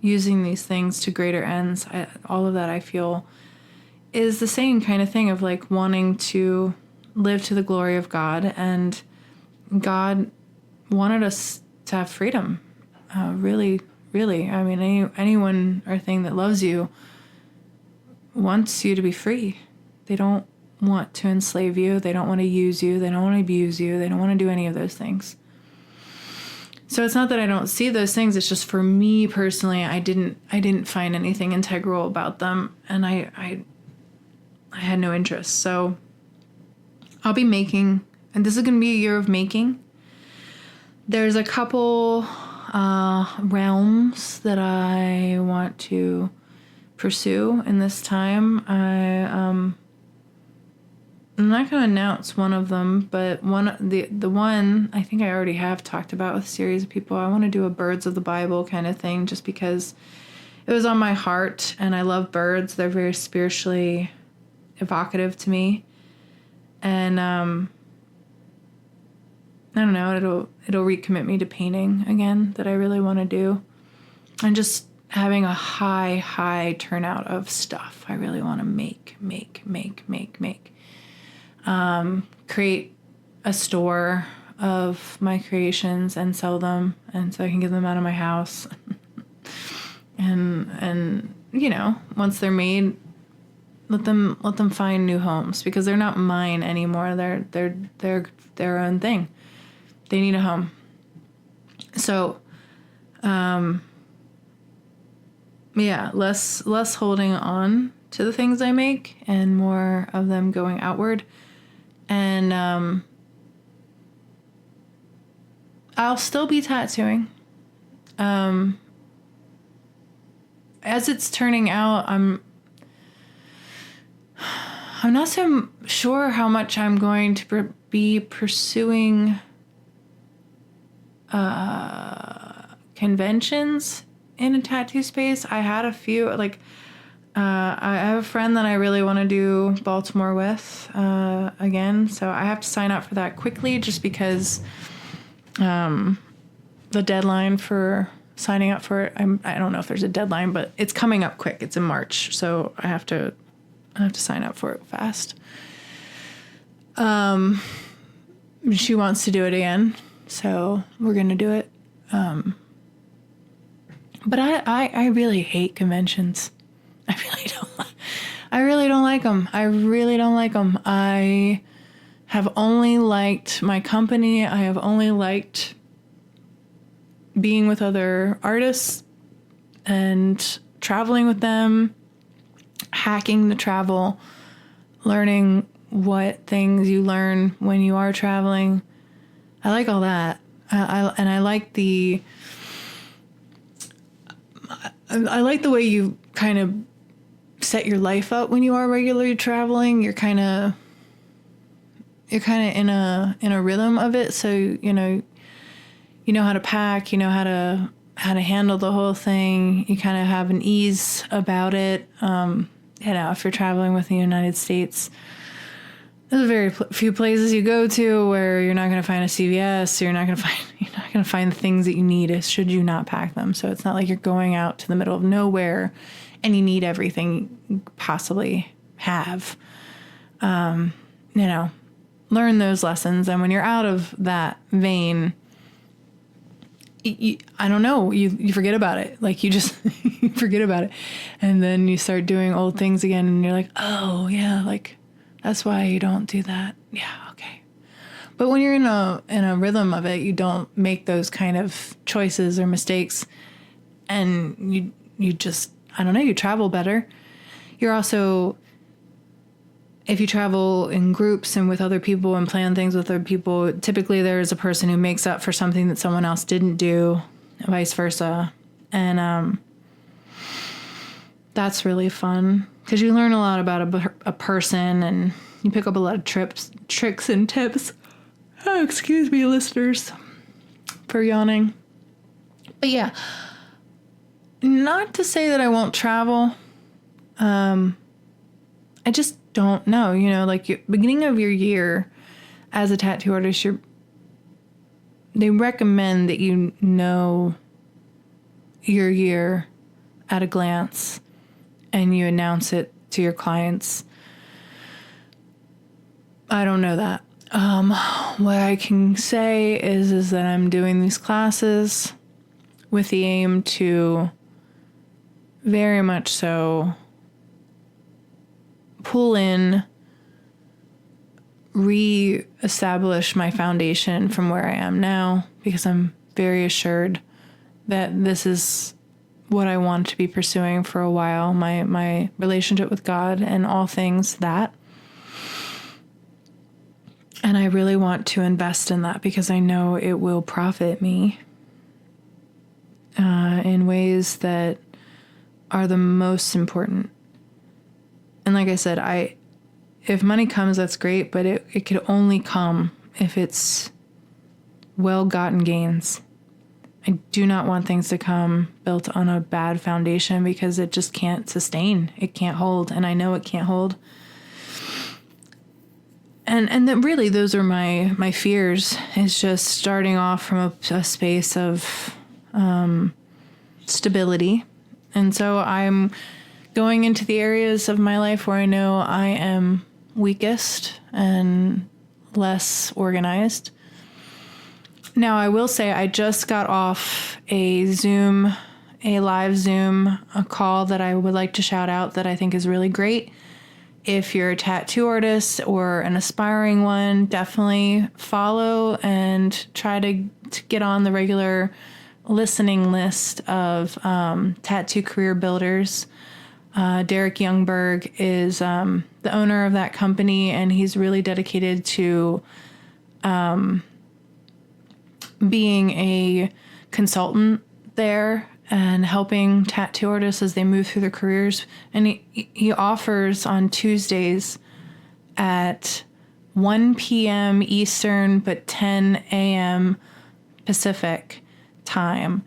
using these things to greater ends. All of that I feel is the same kind of thing of like wanting to live to the glory of God, and God wanted us to have freedom. Really, really. I mean, anyone or thing that loves you wants you to be free. They don't want to enslave you. They don't want to use you. They don't want to abuse you. They don't want to do any of those things. So it's not that I don't see those things. It's just for me personally, I didn't find anything integral about them, and I had no interest. So I'll be making, and this is going to be a year of making. There's a couple realms that I want to pursue in this time. I'm not going to announce one of them, but the one I think I already have talked about with a series of people. I want to do a birds of the Bible kind of thing, just because it was on my heart, and I love birds. They're very spiritually evocative to me, and I don't know. It'll recommit me to painting again, that I really want to do, and just having a high turnout of stuff. I really want to make. Create a store of my creations and sell them, and so I can get them out of my house. and once they're made, let them find new homes, because they're not mine anymore. They're their own thing. They need a home. So, less holding on to the things I make and more of them going outward. And I'll still be tattooing. As it's turning out, I'm not so sure how much I'm going to be pursuing conventions in a tattoo space. I had a few, I have a friend that I really want to do Baltimore with again, so I have to sign up for that quickly, just because the deadline for signing up for it, I don't know if there's a deadline, but it's coming up quick. It's in March, so I have to sign up for it fast. She wants to do it again, so we're gonna do it. But I really hate conventions. I really don't like them. I have only liked my company. I have only liked being with other artists and traveling with them, hacking the travel, learning what things you learn when you are traveling. I like all that. I like the way you kind of set your life up when you are regularly traveling. You're kind of in a rhythm of it. So, you know how to pack, you know how to handle the whole thing. You kind of have an ease about it. If you're traveling with the United States, there's very few places you go to where you're not going to find a CVS. You're not going to find the things that you need should you not pack them. So it's not like you're going out to the middle of nowhere and you need everything you possibly have. Learn those lessons. And when you're out of that vein, I don't know, you forget about it. Like, you just you forget about it. And then you start doing old things again, and you're like, oh, yeah, like, that's why you don't do that. Yeah, okay. But when you're in a rhythm of it, you don't make those kind of choices or mistakes, and you just, I don't know, you travel better. You're also, if you travel in groups and with other people and plan things with other people, typically there is a person who makes up for something that someone else didn't do, vice versa. And that's really fun because you learn a lot about a person, and you pick up a lot of tricks and tips. Oh, excuse me, listeners, for yawning. But yeah, not to say that I won't travel. I just don't know, like beginning of your year as a tattoo artist, they recommend that you know your year at a glance and you announce it to your clients. I don't know that. What I can say is that I'm doing these classes with the aim to very much so pull in, re-establish my foundation from where I am now, because I'm very assured that this is what I want to be pursuing for a while, my relationship with God and all things that. And I really want to invest in that because I know it will profit me in ways that are the most important. And like I said, if money comes, that's great, but it could only come if it's well-gotten gains. I do not want things to come built on a bad foundation because it just can't sustain. It can't hold, and I know it can't hold. And then really those are my fears, is just starting off from a space of stability. And so I'm going into the areas of my life where I know I am weakest and less organized. Now, I will say I just got off a live Zoom call that I would like to shout out that I think is really great. If you're a tattoo artist or an aspiring one, definitely follow and try to get on the regular listening list of tattoo career builders. Derek Youngberg is the owner of that company, and he's really dedicated to being a consultant there and helping tattoo artists as they move through their careers. And he offers on Tuesdays at 1 p.m. Eastern, but 10 a.m. Pacific time,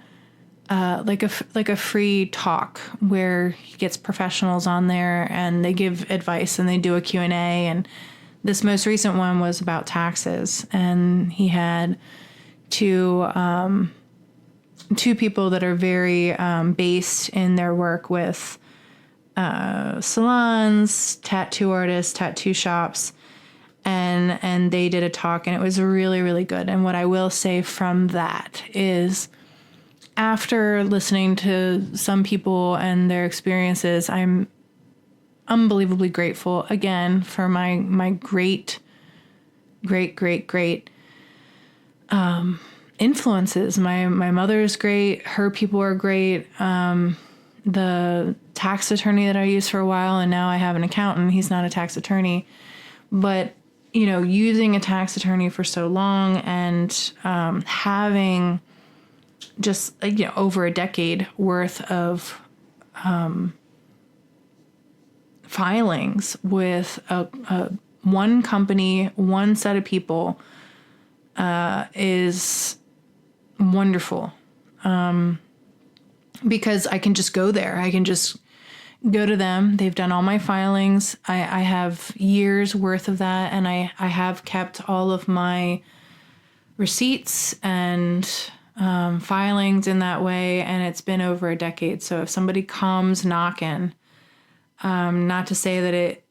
like a free talk where he gets professionals on there and they give advice and they do a Q&A. And this most recent one was about taxes, and he had two people that are very based in their work with salons, tattoo artists, tattoo shops, and they did a talk, and it was really, really good. And what I will say from that is, after listening to some people and their experiences, I'm unbelievably grateful again for my great influences. My mother is great. Her people are great. The tax attorney that I used for a while, and now I have an accountant. He's not a tax attorney, but using a tax attorney for so long and having just over a decade worth of filings with one company, one set of people is wonderful. Because I can just go there. I can just go to them. They've done all my filings. I have years worth of that, and I have kept all of my receipts and filings in that way, and it's been over a decade. So if somebody comes knocking, not to say that it,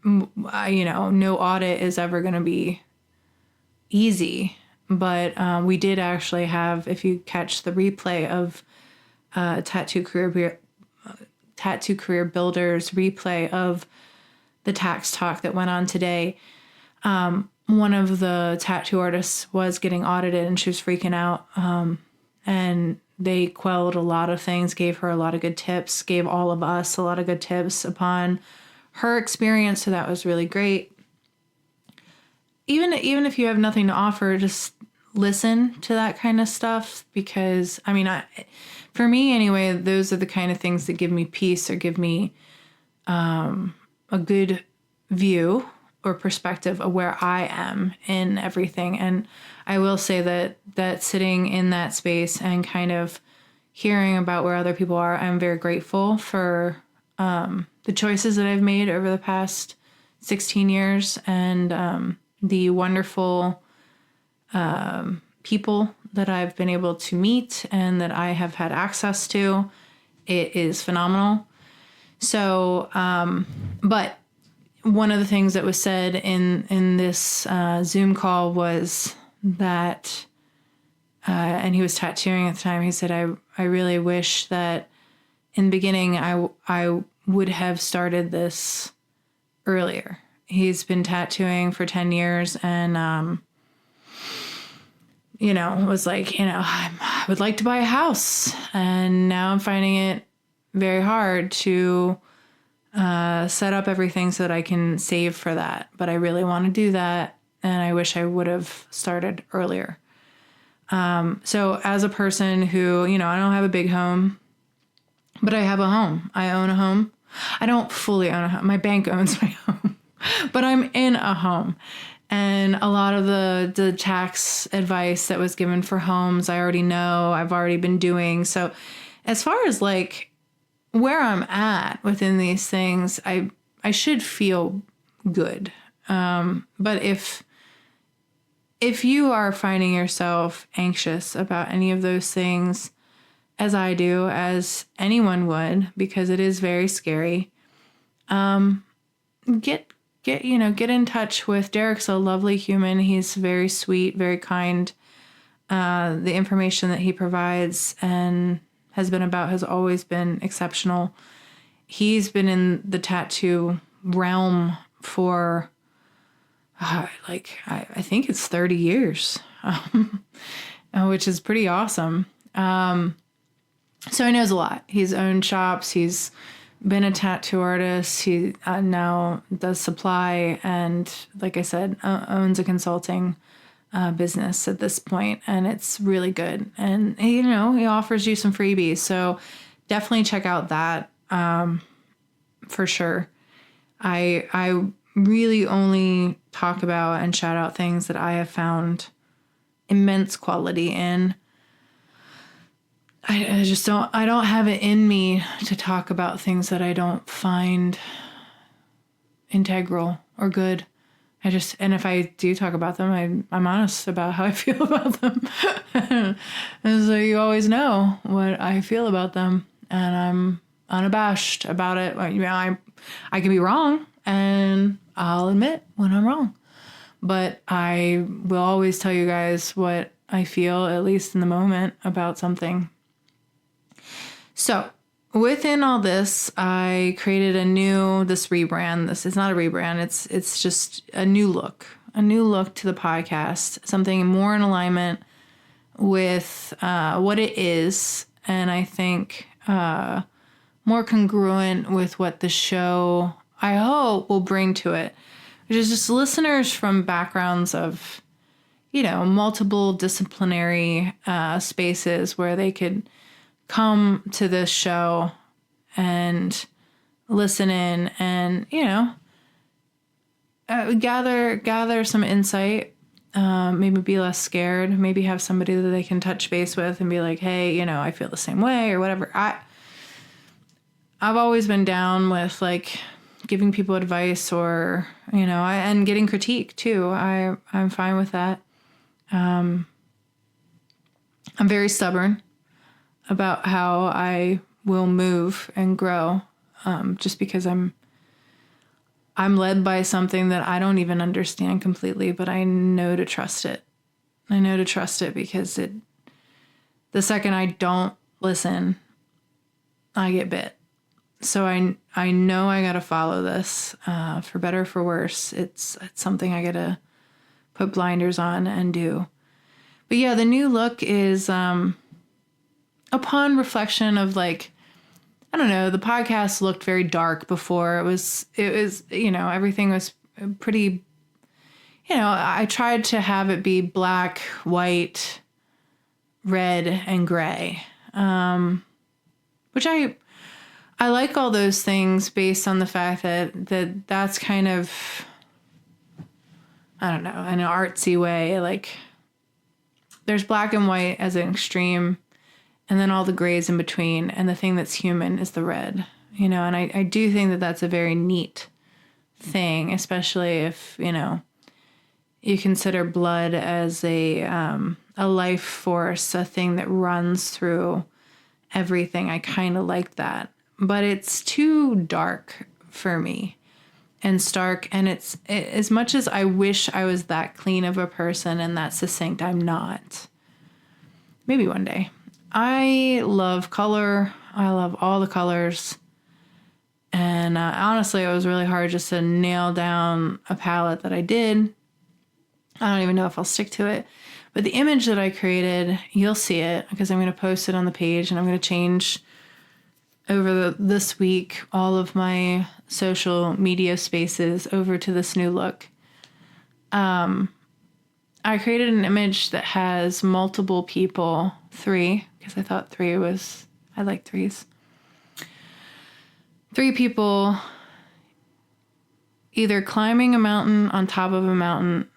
no audit is ever going to be easy, but we did actually have, if you catch the replay of Tattoo Career Builders replay of the tax talk that went on today, one one of the tattoo artists was getting audited and she was freaking out. And they quelled a lot of things, gave her a lot of good tips, gave all of us a lot of good tips upon her experience. So that was really great. Even if you have nothing to offer, just listen to that kind of stuff, because for me anyway, those are the kind of things that give me peace or give me a good view or perspective of where I am in everything. And I will say that sitting in that space and kind of hearing about where other people are, I'm very grateful for the choices that I've made over the past 16 years and the wonderful people that I've been able to meet and that I have had access to. It is phenomenal. So, but one of the things that was said in this Zoom call was that, and he was tattooing at the time, he said, I really wish that in the beginning I would have started this earlier. He's been tattooing for 10 years and, was like, I would like to buy a house. And now I'm finding it very hard to set up everything so that I can save for that. But I really want to do that. And I wish I would have started earlier. So as a person who, I don't have a big home, but I have a home. I own a home. I don't fully own a home. My bank owns my home, but I'm in a home. And a lot of the tax advice that was given for homes, I already know, I've already been doing. So as far as like where I'm at within these things, I should feel good. But if you are finding yourself anxious about any of those things, as I do, as anyone would, because it is very scary, get in touch with Derek's a lovely human. He's very sweet, very kind. The information that he provides and has always been exceptional. He's been in the tattoo realm for I think it's 30 years, which is pretty awesome. So he knows a lot. He's owned shops. He's been a tattoo artist. He now does supply and, like I said, owns a consulting business at this point, and it's really good. And he offers you some freebies, so definitely check out that for sure. I really only talk about and shout out things that I have found immense quality in. I just don't have it in me to talk about things that I don't find integral or good. And if I do talk about them, I'm honest about how I feel about them. And so you always know what I feel about them, and I'm unabashed about it. I can be wrong, and I'll admit when I'm wrong. But I will always tell you guys what I feel, at least in the moment, about something. So within all this, I created this rebrand. This is not a rebrand. It's just a new look to the podcast, something more in alignment with what it is. And I think more congruent with what the show, I hope, will bring to it, which is just listeners from backgrounds of, multiple disciplinary spaces where they could come to this show and listen in and, gather some insight, maybe be less scared, maybe have somebody that they can touch base with and be like, hey, I feel the same way or whatever. I've always been down with like giving people advice or, and getting critique too. I'm fine with that. I'm very stubborn about how I will move and grow, just because I'm led by something that I don't even understand completely, but I know to trust it. I know to trust it because the second I don't listen, I get bit. So I know I got to follow this, for better or for worse. It's something I got to put blinders on and do. But yeah, the new look is, upon reflection of like, I don't know, the podcast looked very dark before. It was, everything was pretty, I tried to have it be black, white, red, and gray. Which I like all those things based on the fact that that's kind of, I don't know, in an artsy way, like there's black and white as an extreme, and then all the grays in between, and the thing that's human is the red, and I do think that that's a very neat thing, especially if, you consider blood as a life force, a thing that runs through everything. I kind of like that, but it's too dark for me and stark. And it's as much as I wish I was that clean of a person and that succinct, I'm not. Maybe one day. I love color. I love all the colors. And honestly, it was really hard just to nail down a palette that I did. I don't even know if I'll stick to it. But the image that I created, you'll see it because I'm going to post it on the page, and I'm going to change over this week all of my social media spaces over to this new look. I created an image that has multiple people, 3, because I thought 3 was, I like 3s. 3 people either climbing a mountain, on top of a mountain,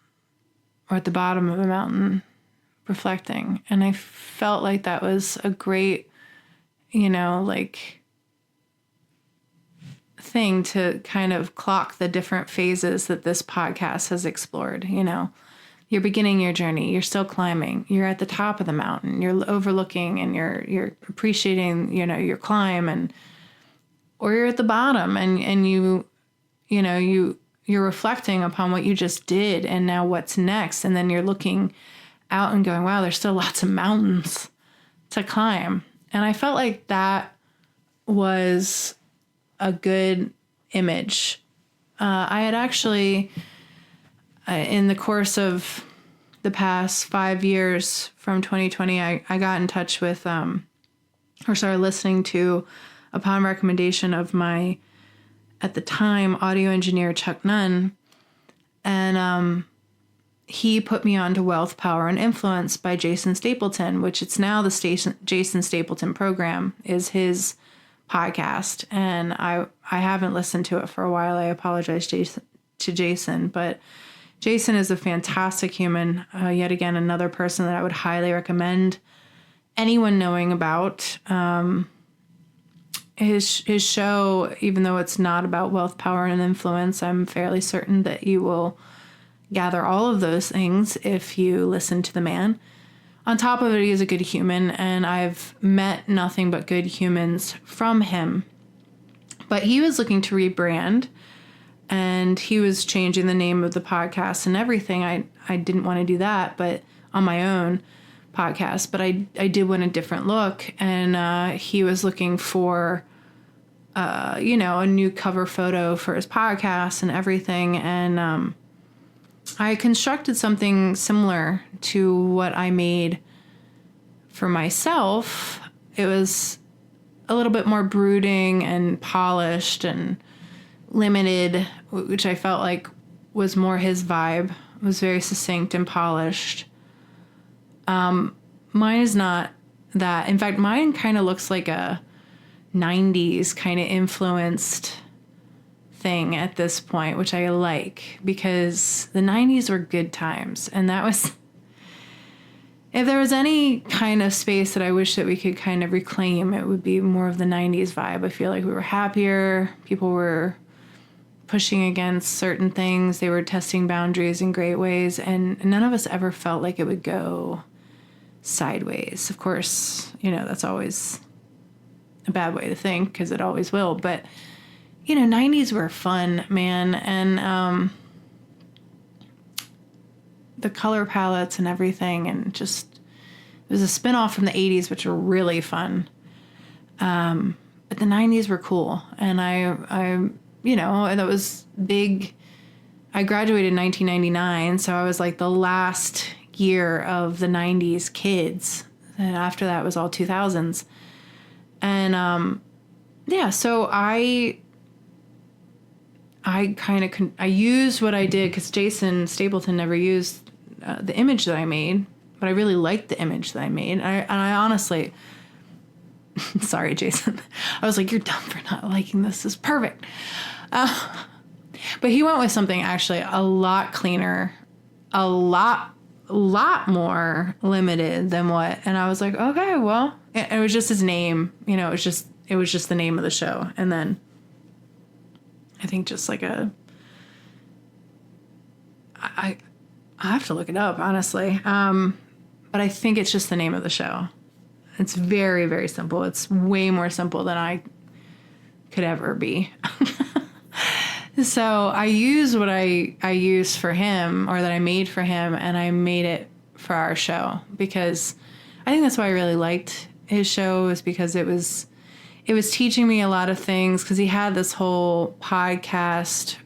or at the bottom of a mountain, reflecting. And I felt like that was a great, thing to kind of clock the different phases that this podcast has explored. You're beginning your journey, you're still climbing, you're at the top of the mountain, you're overlooking and you're appreciating, your climb, or you're at the bottom and you're reflecting upon what you just did and now what's next. And then you're looking out and going, wow, there's still lots of mountains to climb. And I felt like that was a good image. I had actually, in the course of the past 5 years from 2020, I got in touch with, or started listening to, upon recommendation of my, at the time, audio engineer, Chuck Nunn. And he put me on to Wealth, Power, and Influence by Jason Stapleton, which it's now the Jason Stapleton program is his podcast. And I haven't listened to it for a while. I apologize to Jason, but Jason is a fantastic human. Yet again, another person that I would highly recommend anyone knowing about. His show, even though it's not about wealth, power, and influence, I'm fairly certain that you will gather all of those things if you listen to the man. On top of it, he is a good human, and I've met nothing but good humans from him. But he was looking to rebrand, and he was changing the name of the podcast and everything. I didn't want to do that, but on my own podcast, but I did want a different look, and he was looking for a new cover photo for his podcast and everything, and I constructed something similar to what I made for myself. It was a little bit more brooding and polished and limited, which I felt like was more his vibe. It was very succinct and polished. Mine is not that. In fact, mine kind of looks like a 90s kind of influenced thing at this point, which I like, because the 90s were good times. And that was, if there was any kind of space that I wish that we could kind of reclaim, it would be more of the 90s vibe. I feel like we were happier. People were pushing against certain things. They were testing boundaries in great ways. And none of us ever felt like it would go sideways. Of course, that's always a bad way to think, because it always will. But, 90s were fun, man. And the color palettes and everything, and just, it was a spin-off from the 80s, which were really fun. But the 90s were cool. And I that was big I graduated in 1999, so I was like the last year of the 90s kids. And after that was all 2000s. And yeah, so I used what I did because Jason Stapleton never used the image that I made, but I really liked the image that I made. And I honestly, sorry, Jason, I was like, you're dumb for not liking this. This is perfect. But he went with something actually a lot cleaner, a lot more limited than what. And I was like, okay, well, it was just his name, you know, it was just the name of the show. And then I think just like I have to look it up, honestly. But I think it's just the name of the show. It's very, very simple. It's way more simple than I could ever be. So I used what I used for him, or that I made for him, and I made it for our show, because I think that's why I really liked his show, is because it was teaching me a lot of things, because he had this whole podcast,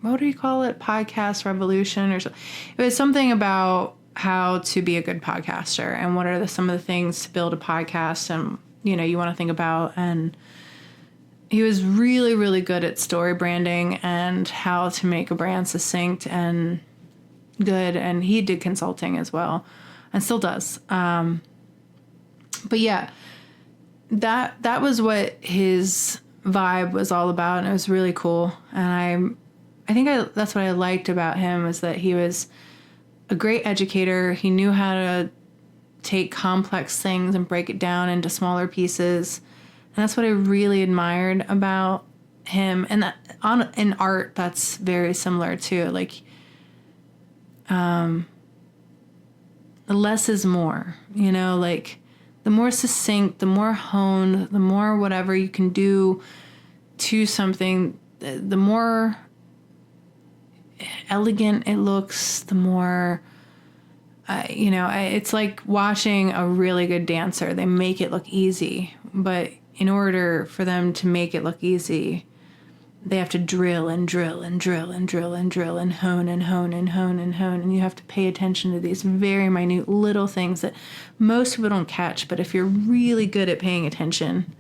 what do you call it? Podcast revolution or something. It was something about how to be a good podcaster and what are some of the things to build a podcast and, you know, you want to think about. And he was really, really good at story branding and how to make a brand succinct and good. And he did consulting as well and still does. But yeah, that was what his vibe was all about. And it was really cool. And I think that's what I liked about him, is that he was a great educator. He knew how to take complex things and break it down into smaller pieces. And that's what I really admired about him. And that in art, that's very similar too. Like, less is more, you know, like the more succinct, the more honed, the more whatever you can do to something, the more elegant it looks, the more, you know, it's like watching a really good dancer. They make it look easy, but in order for them to make it look easy, they have to drill and drill and drill and drill and drill and hone and hone and hone and hone. And you have to pay attention to these very minute little things that most people don't catch. But if you're really good at paying attention,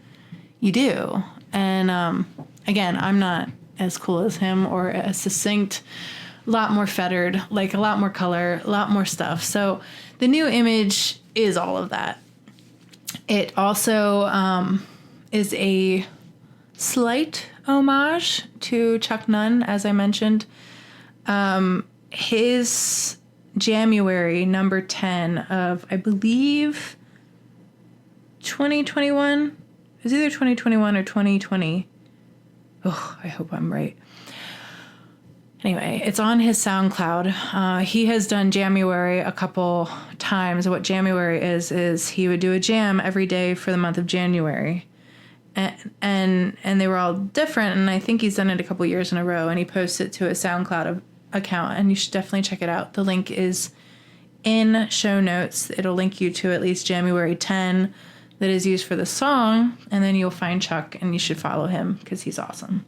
you do. And again, I'm not as cool as him or as succinct, a lot more fettered, like a lot more color, a lot more stuff. So the new image is all of that. It also is a slight homage to Chuck Nunn, as I mentioned. His January number 10 of, I believe, 2021. It was either 2021 or 2020. Oh, I hope I'm right. Anyway, it's on his SoundCloud. He has done January a couple times. What January is he would do a jam every day for the month of January. And they were all different, and I think he's done it a couple years in a row, and he posts it to a SoundCloud account, and you should definitely check it out. The link is in show notes. It'll link you to at least January 10 that is used for the song, and then you'll find Chuck, and you should follow him because he's awesome.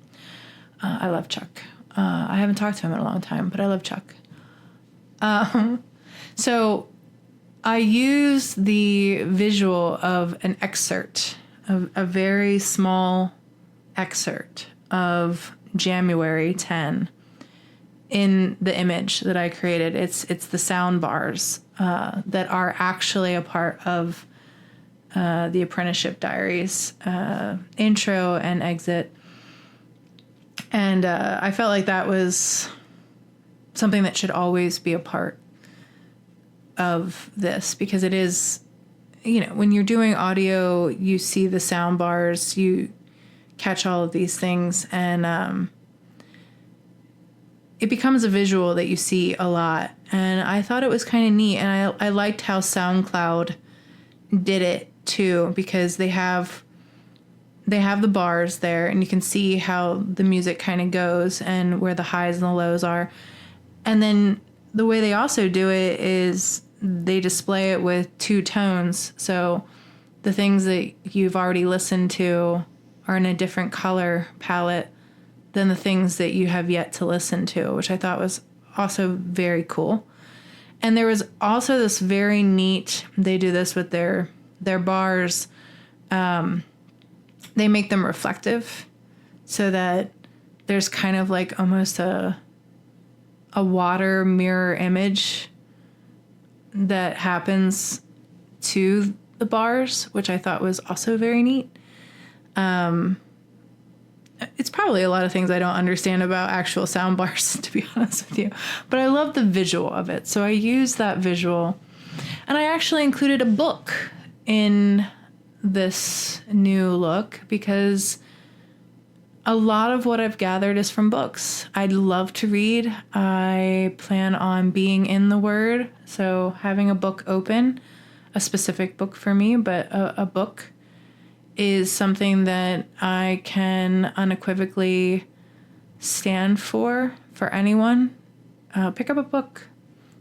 I love Chuck. I haven't talked to him in a long time, but I love Chuck. So I use the visual of an excerpt, a very small excerpt of January 10 in the image that I created. It's the sound bars that are actually a part of the Apprenticeship Diaries intro and exit. And I felt like that was something that should always be a part of this, because it is, you know, when you're doing audio, you see the sound bars, you catch all of these things, and it becomes a visual that you see a lot. And I thought it was kind of neat, and I liked how SoundCloud did it too, because they have the bars there, and you can see how the music kind of goes and where the highs and the lows are. And then the way they also do it is they display it with two tones. So the things that you've already listened to are in a different color palette than the things that you have yet to listen to, which I thought was also very cool. And there was also this very neat, they do this with their bars. They make them reflective so that there's kind of like almost a water mirror image that happens to the bars, which I thought was also very neat. It's probably a lot of things I don't understand about actual sound bars, to be honest with you. But I love the visual of it. So I used that visual. And I actually included a book in this new look because a lot of what I've gathered is from books. I love to read. I plan on being in the Word. So having a book open, a specific book for me, but a book is something that I can unequivocally stand for anyone. Pick up a book.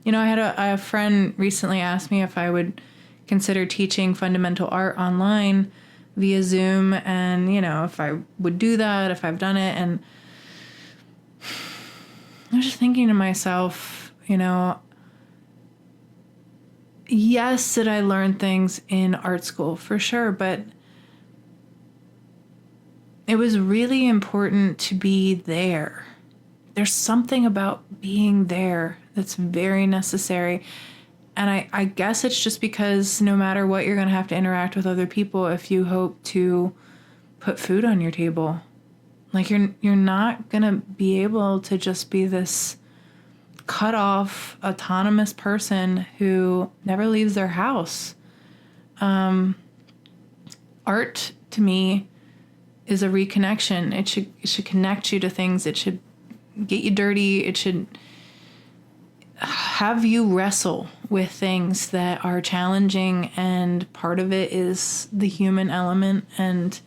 You know, I had a friend recently ask me if I would consider teaching fundamental art online via Zoom, and, you know, if I would do that, if I've done it. And I was just thinking to myself, you know, yes, did I learn things in art school? For sure, but it was really important to be there. There's something about being there that's very necessary. And I guess it's just because no matter what, you're going to have to interact with other people if you hope to put food on your table. Like, you're not going to be able to just be this cut off, autonomous person who never leaves their house. Art, to me, is a reconnection. It should connect you to things. It should get you dirty. It should have you wrestle with things that are challenging, and part of it is the human element and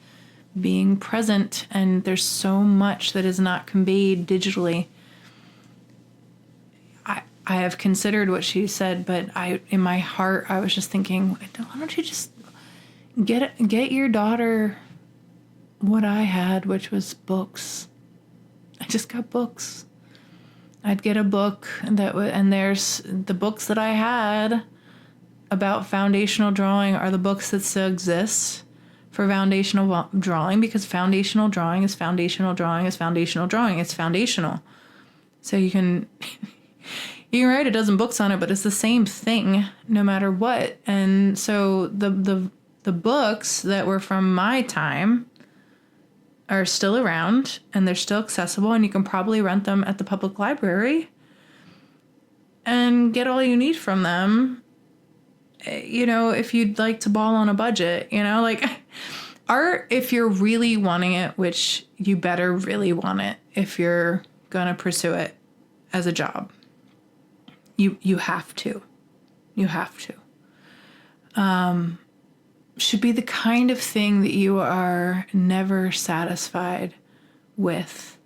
being present, and there's so much that is not conveyed digitally. I have considered what she said, but in my heart I was just thinking, why don't you just get your daughter what I had, which was books. I just got books. I'd get a book and there's the books that I had about foundational drawing are the books that still exist for foundational drawing, because foundational drawing is foundational drawing is foundational drawing. It's foundational. So you can write a dozen books on it, but it's the same thing no matter what. And so the books that were from my time are still around, and they're still accessible, and you can probably rent them at the public library and get all you need from them, you know, if you'd like to ball on a budget, you know, like art, if you're really wanting it, which you better really want it if you're going to pursue it as a job. You have to. Should be the kind of thing that you are never satisfied with.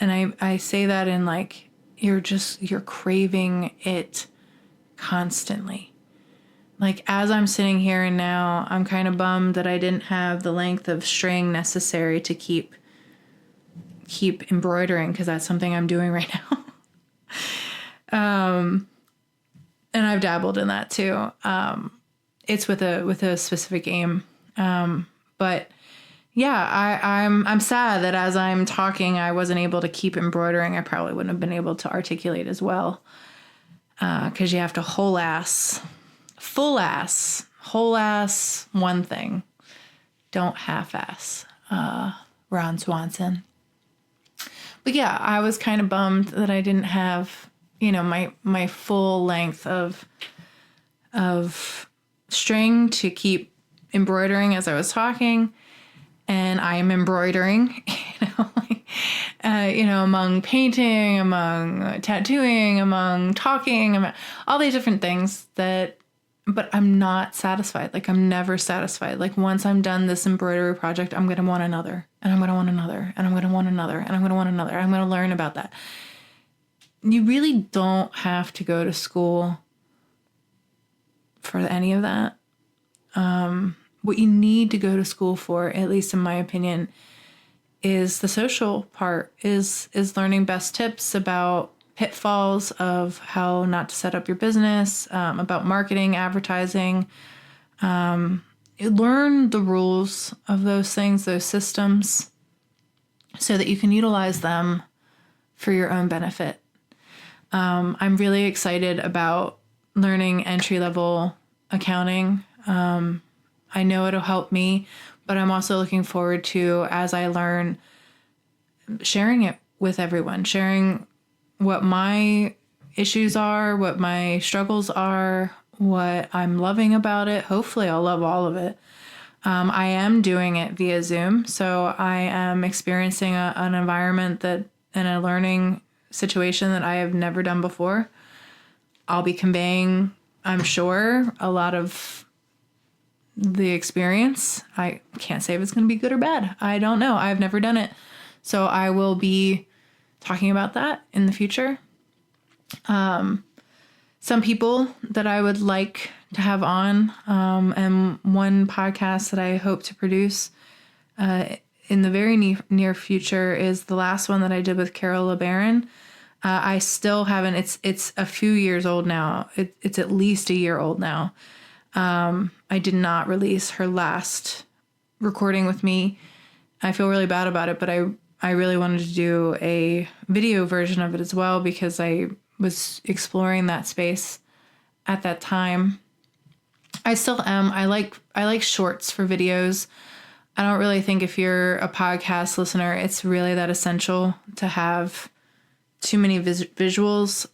And I say that in like, you're craving it constantly. Like, as I'm sitting here and now, I'm kind of bummed that I didn't have the length of string necessary to keep embroidering, because that's something I'm doing right now. And I've dabbled in that too. It's with a specific aim. But yeah, I'm sad that as I'm talking, I wasn't able to keep embroidering. I probably wouldn't have been able to articulate as well. 'Cause you have to whole ass, one thing. Don't half ass, Ron Swanson. But yeah, I was kind of bummed that I didn't have, you know, my full length of string to keep embroidering as I was talking. And I am embroidering, among painting, among tattooing, among talking, all these different things but I'm not satisfied. Like, I'm never satisfied. Like, once I'm done this embroidery project, I'm going to want another, and I'm going to want another, and I'm going to want another, and I'm going to want another. I'm going to learn about that. You really don't have to go to school for any of that. What you need to go to school for, at least in my opinion, is the social part, is learning best tips about pitfalls of how not to set up your business, about marketing, advertising. Learn the rules of those things, those systems, so that you can utilize them for your own benefit. I'm really excited about learning entry-level accounting. I know it'll help me, but I'm also looking forward to, as I learn, sharing it with everyone, sharing what my issues are, what my struggles are, what I'm loving about it. Hopefully I'll love all of it. I am doing it via Zoom, so I am experiencing an environment and a learning situation that I have never done before. I'll be conveying, I'm sure, a lot of the experience. I can't say if it's going to be good or bad. I don't know. I've never done it. So I will be talking about that in the future. Some people that I would like to have on, and one podcast that I hope to produce in the very near future is the last one that I did with Carol LeBaron. I still haven't, it's a few years old now. It's at least a year old now. I did not release her last recording with me. I feel really bad about it, but I really wanted to do a video version of it as well, because I was exploring that space at that time. I still am. I like shorts for videos. I don't really think if you're a podcast listener, it's really that essential to have too many visuals.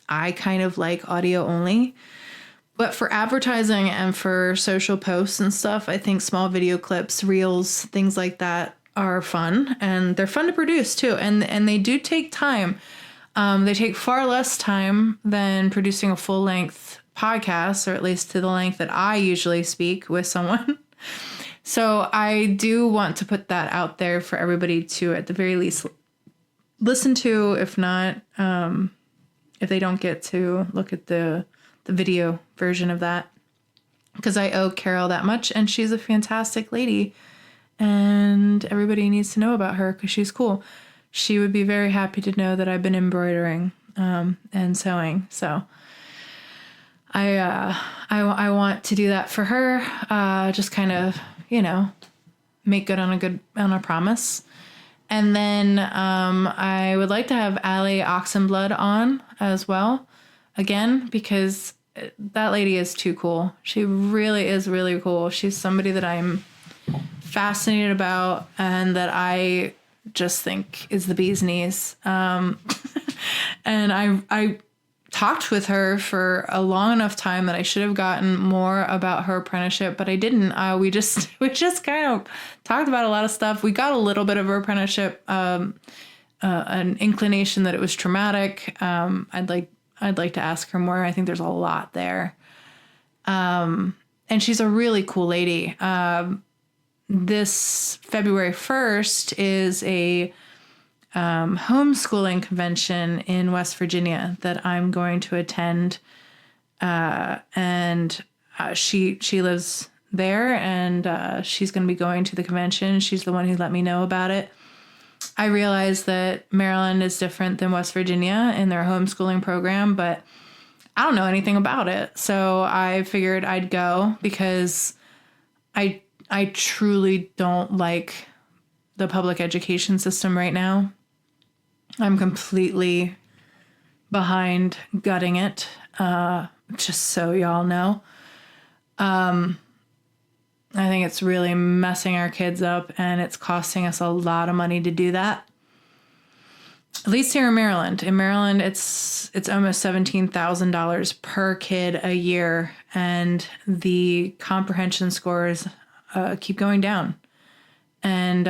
I kind of like audio only. But for advertising and for social posts and stuff, I think small video clips, reels, things like that are fun. And they're fun to produce too. And they do take time. They take far less time than producing a full-length podcast, or at least to the length that I usually speak with someone. So I do want to put that out there for everybody to, at the very least, listen to, if not, if they don't get to look at the video version of that, because I owe Carol that much, and she's a fantastic lady, and everybody needs to know about her because she's cool. She would be very happy to know that I've been embroidering and sewing. So I want to do that for her, just kind of, make good on a promise. And then I would like to have Allie Oxenblood on as well, again, because that lady is too cool. She really is really cool. She's somebody that I'm fascinated about and that I just think is the bee's knees. And I talked with her for a long enough time that I should have gotten more about her apprenticeship, but I didn't. We just kind of talked about a lot of stuff. We got a little bit of her apprenticeship, an inclination that it was traumatic. I'd like to ask her more. I think there's a lot there. And she's a really cool lady. This February 1st is a homeschooling convention in West Virginia that I'm going to attend. And she lives there, and she's going to be going to the convention. She's the one who let me know about it. I realize that Maryland is different than West Virginia in their homeschooling program, but I don't know anything about it. So I figured I'd go because I truly don't like the public education system right now. I'm completely behind gutting it, just so y'all know. I think it's really messing our kids up, and it's costing us a lot of money to do that. At least here in Maryland. In Maryland, it's almost $17,000 per kid a year, and the comprehension scores keep going down. And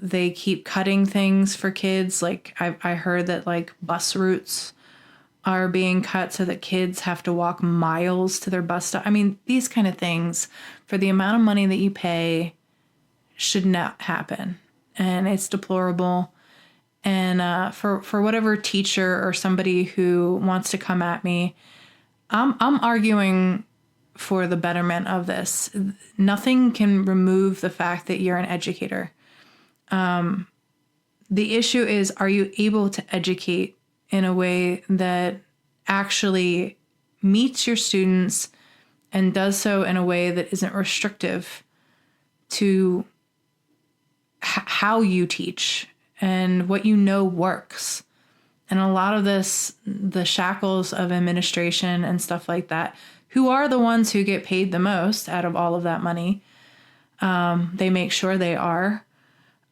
they keep cutting things for kids. Like I heard that like bus routes are being cut so that kids have to walk miles to their bus stop. I mean, these kind of things, for the amount of money that you pay, should not happen. And it's deplorable. And for whatever teacher or somebody who wants to come at me, I'm arguing for the betterment of this. Nothing can remove the fact that you're an educator. The issue is, are you able to educate in a way that actually meets your students and does so in a way that isn't restrictive to how you teach and what you know works? And a lot of this, the shackles of administration and stuff like that, who are the ones who get paid the most out of all of that money, they make sure they are.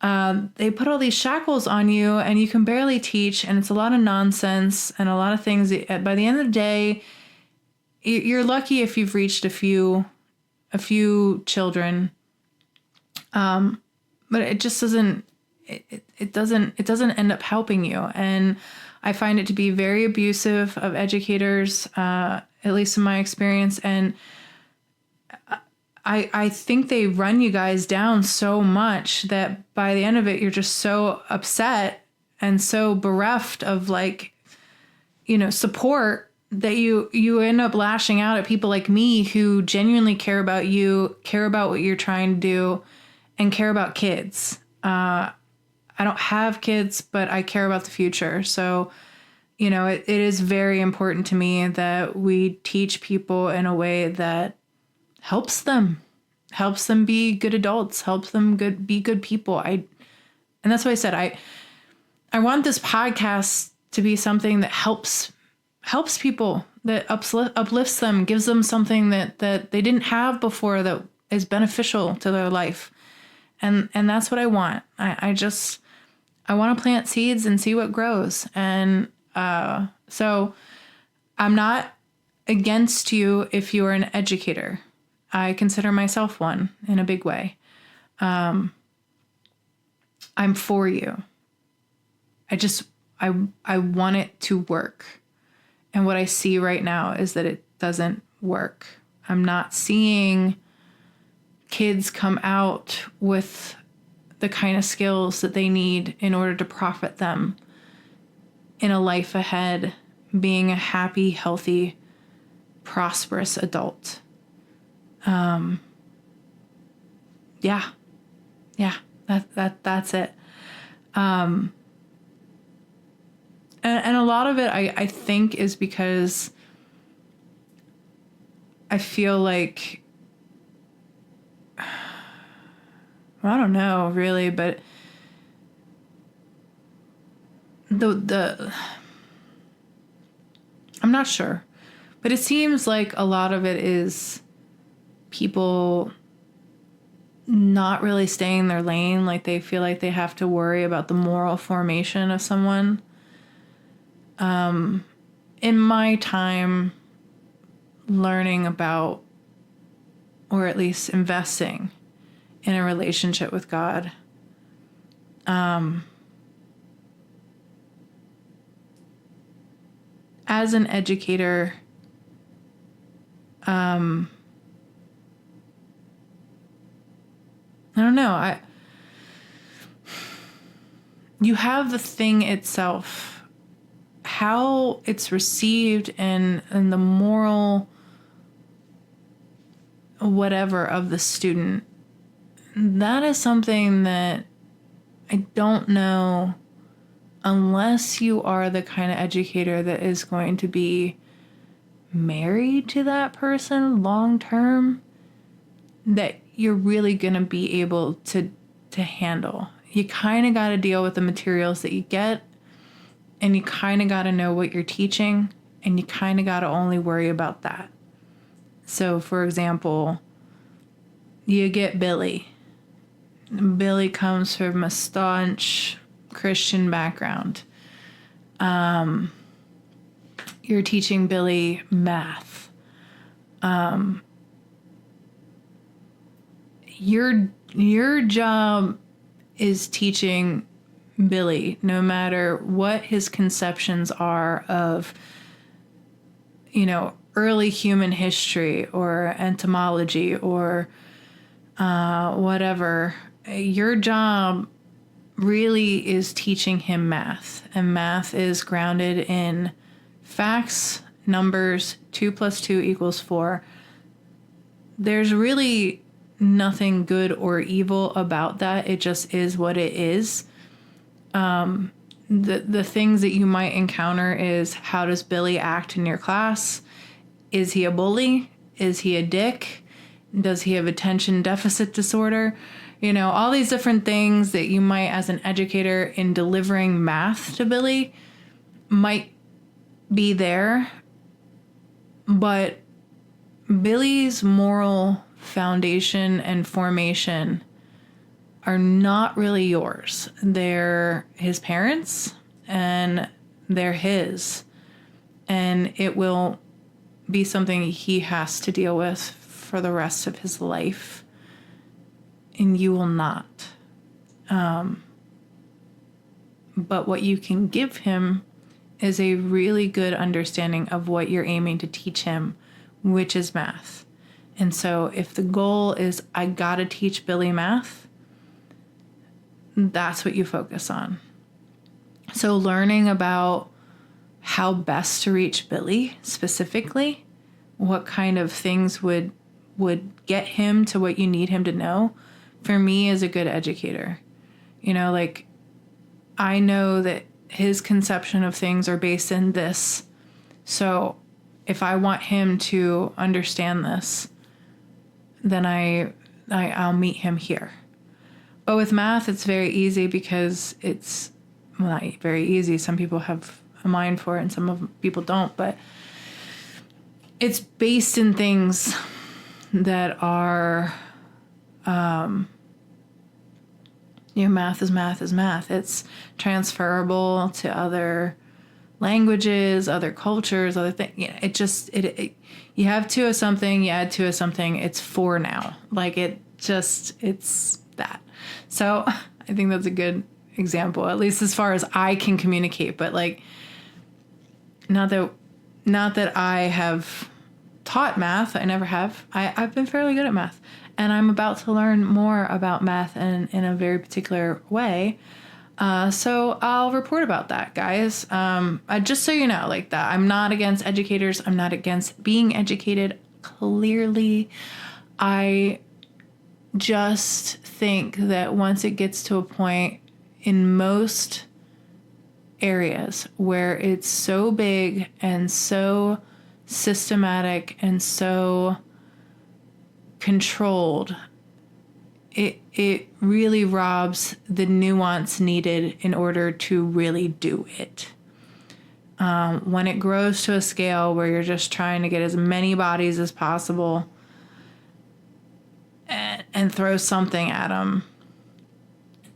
They put all these shackles on you and you can barely teach, and it's a lot of nonsense and a lot of things. By the end of the day, you're lucky if you've reached a few children. But it just doesn't, it doesn't end up helping you. And I find it to be very abusive of educators, at least in my experience. And I think they run you guys down so much that by the end of it, you're just so upset and so bereft of support that you end up lashing out at people like me who genuinely care about you, care about what you're trying to do, and care about kids. I don't have kids, but I care about the future. So, it is very important to me that we teach people in a way that helps them be good adults, helps them be good people. And that's why I said, I want this podcast to be something that helps people, that uplifts them, gives them something that they didn't have before that is beneficial to their life. And that's what I want. I want to plant seeds and see what grows. And so I'm not against you if you are an educator. I consider myself one in a big way. I'm for you. I want it to work. And what I see right now is that it doesn't work. I'm not seeing kids come out with the kind of skills that they need in order to profit them in a life ahead, being a happy, healthy, prosperous adult. That's it. And a lot of it, I think, is because I feel like, I don't know really, but I'm not sure, but it seems like a lot of it is people not really staying in their lane. Like they feel like they have to worry about the moral formation of someone. In my time learning about, or at least investing in a relationship with God, as an educator, I don't know. You have the thing itself, how it's received and the moral whatever of the student. That is something that I don't know, unless you are the kind of educator that is going to be married to that person long term, that you're really going to be able to handle. You kind of got to deal with the materials that you get, and you kind of got to know what you're teaching, and you kind of got to only worry about that. So, for example, you get Billy. Billy comes from a staunch Christian background. You're teaching Billy math. Your job is teaching Billy, no matter what his conceptions are of, early human history or entomology or whatever. Your job really is teaching him math, and math is grounded in facts, numbers. 2 + 2 = 4. There's really nothing good or evil about that. It just is what it is. The things that you might encounter is, how does Billy act in your class? Is he a bully? Is he a dick? Does he have attention deficit disorder? You know, all these different things that you might, as an educator in delivering math to Billy, might be there. But Billy's moral foundation and formation are not really yours. They're his parents, and they're his. And it will be something he has to deal with for the rest of his life. And you will not. But what you can give him is a really good understanding of what you're aiming to teach him, which is math. And so if the goal is, I gotta teach Billy math, that's what you focus on. So learning about how best to reach Billy specifically, what kind of things would get him to what you need him to know, for me as a good educator. You know, like, I know that his conception of things are based in this. So if I want him to understand this, then I'll meet him here. But with math, it's very easy because it's, well, not very easy. Some people have a mind for it and some people don't. But it's based in things that are, math is math is math. It's transferable to other languages, other cultures, other things. You know, it you have two of something, you add two of something, it's four now. Like, it's that. So I think that's a good example, at least as far as I can communicate. But like, not that I have taught math. I never have. I've been fairly good at math, and I'm about to learn more about math in a very particular way. So I'll report about that, guys. Just so you know, like, that I'm not against educators. I'm not against being educated. Clearly, I just think that once it gets to a point in most areas where it's so big and so systematic and so controlled, it really robs the nuance needed in order to really do it. When it grows to a scale where you're just trying to get as many bodies as possible and throw something at them,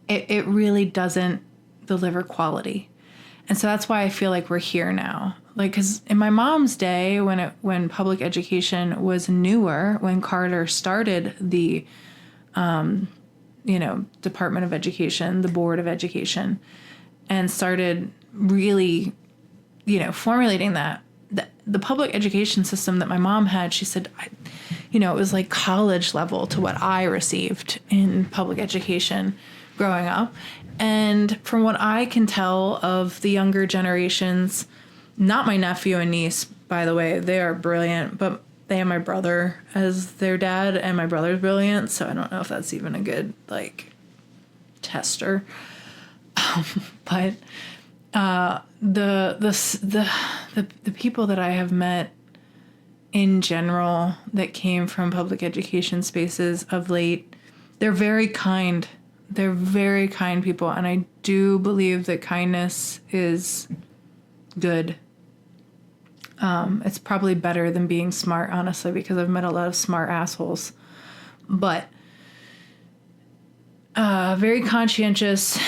it really doesn't deliver quality. And so that's why I feel like we're here now. Like, because in my mom's day, when public education was newer, when Carter started the Department of Education, the Board of Education, and started really, formulating that, the public education system that my mom had, she said, it was like college level to what I received in public education growing up. And from what I can tell of the younger generations, not my nephew and niece, by the way, they are brilliant, but they have my brother as their dad, and my brother's brilliant, so I don't know if that's even a good, tester. But the people that I have met in general that came from public education spaces of late, they're very kind. They're very kind people, and I do believe that kindness is good. It's probably better than being smart, honestly, because I've met a lot of smart assholes. But very conscientious,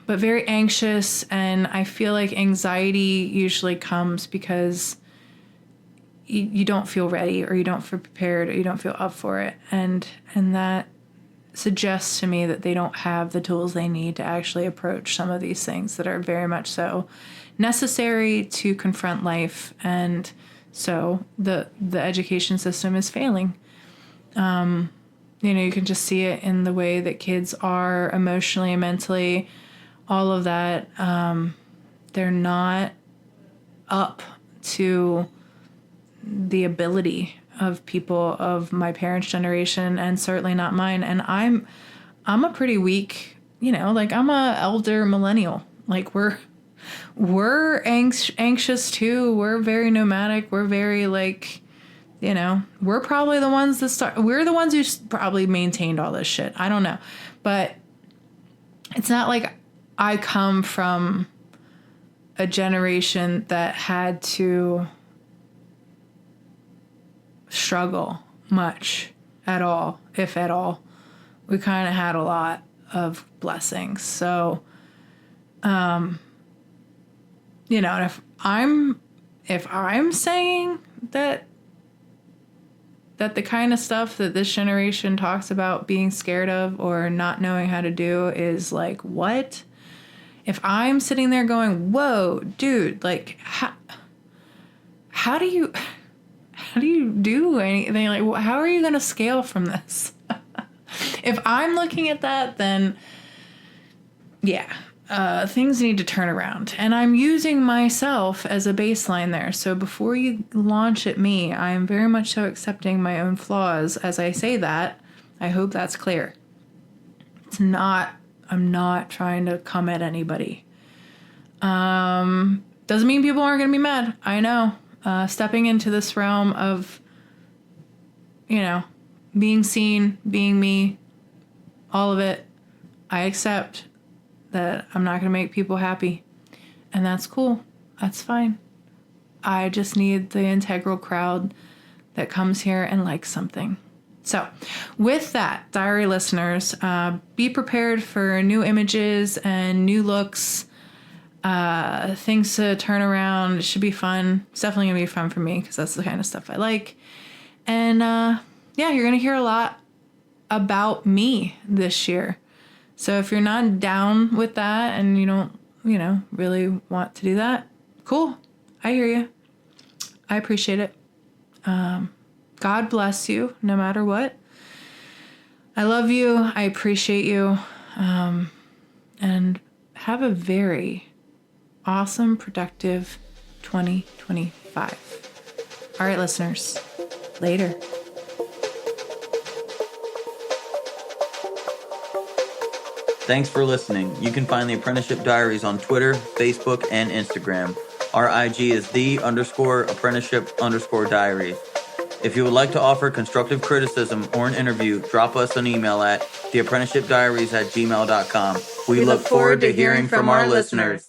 but very anxious, and I feel like anxiety usually comes because you don't feel ready, or you don't feel prepared, or you don't feel up for it, and that suggests to me that they don't have the tools they need to actually approach some of these things that are very much so necessary to confront life. And so the education system is failing. You can just see it in the way that kids are emotionally and mentally, all of that. They're not up to the ability of people of my parents' generation, and certainly not mine. And I'm a pretty weak, like I'm a elder millennial. Like we're anxious too. We're very nomadic. We're very like, we're probably the ones we're the ones who probably maintained all this shit. I don't know. But it's not like I come from a generation that had to struggle much at all, if at all. We kind of had a lot of blessings. So, and if I'm saying that the kind of stuff that this generation talks about being scared of or not knowing how to do is like, what? If I'm sitting there going, whoa, dude, like, how do you do anything? Like, how are you going to scale from this? If I'm looking at that, then yeah, things need to turn around. And I'm using myself as a baseline there. So before you launch at me, I am very much so accepting my own flaws as I say that. I hope that's clear. I'm not trying to come at anybody. Doesn't mean people aren't going to be mad. I know. Stepping into this realm of, being seen, being me, all of it, I accept that I'm not going to make people happy. And that's cool. That's fine. I just need the integral crowd that comes here and likes something. So with that, diary listeners, be prepared for new images and new looks, things to turn around. It should be fun. It's definitely going to be fun for me because that's the kind of stuff I like. And you're going to hear a lot about me this year. So if you're not down with that and you don't, really want to do that, cool. I hear you. I appreciate it. God bless you, no matter what. I love you. I appreciate you. And have a very awesome, productive 2025. All right, listeners. Later. Thanks for listening. You can find the Apprenticeship Diaries on Twitter, Facebook, and Instagram. Our IG is _apprenticeship_diaries. If you would like to offer constructive criticism or an interview, drop us an email at theapprenticeshipdiaries@gmail.com. We look forward to hearing from our listeners.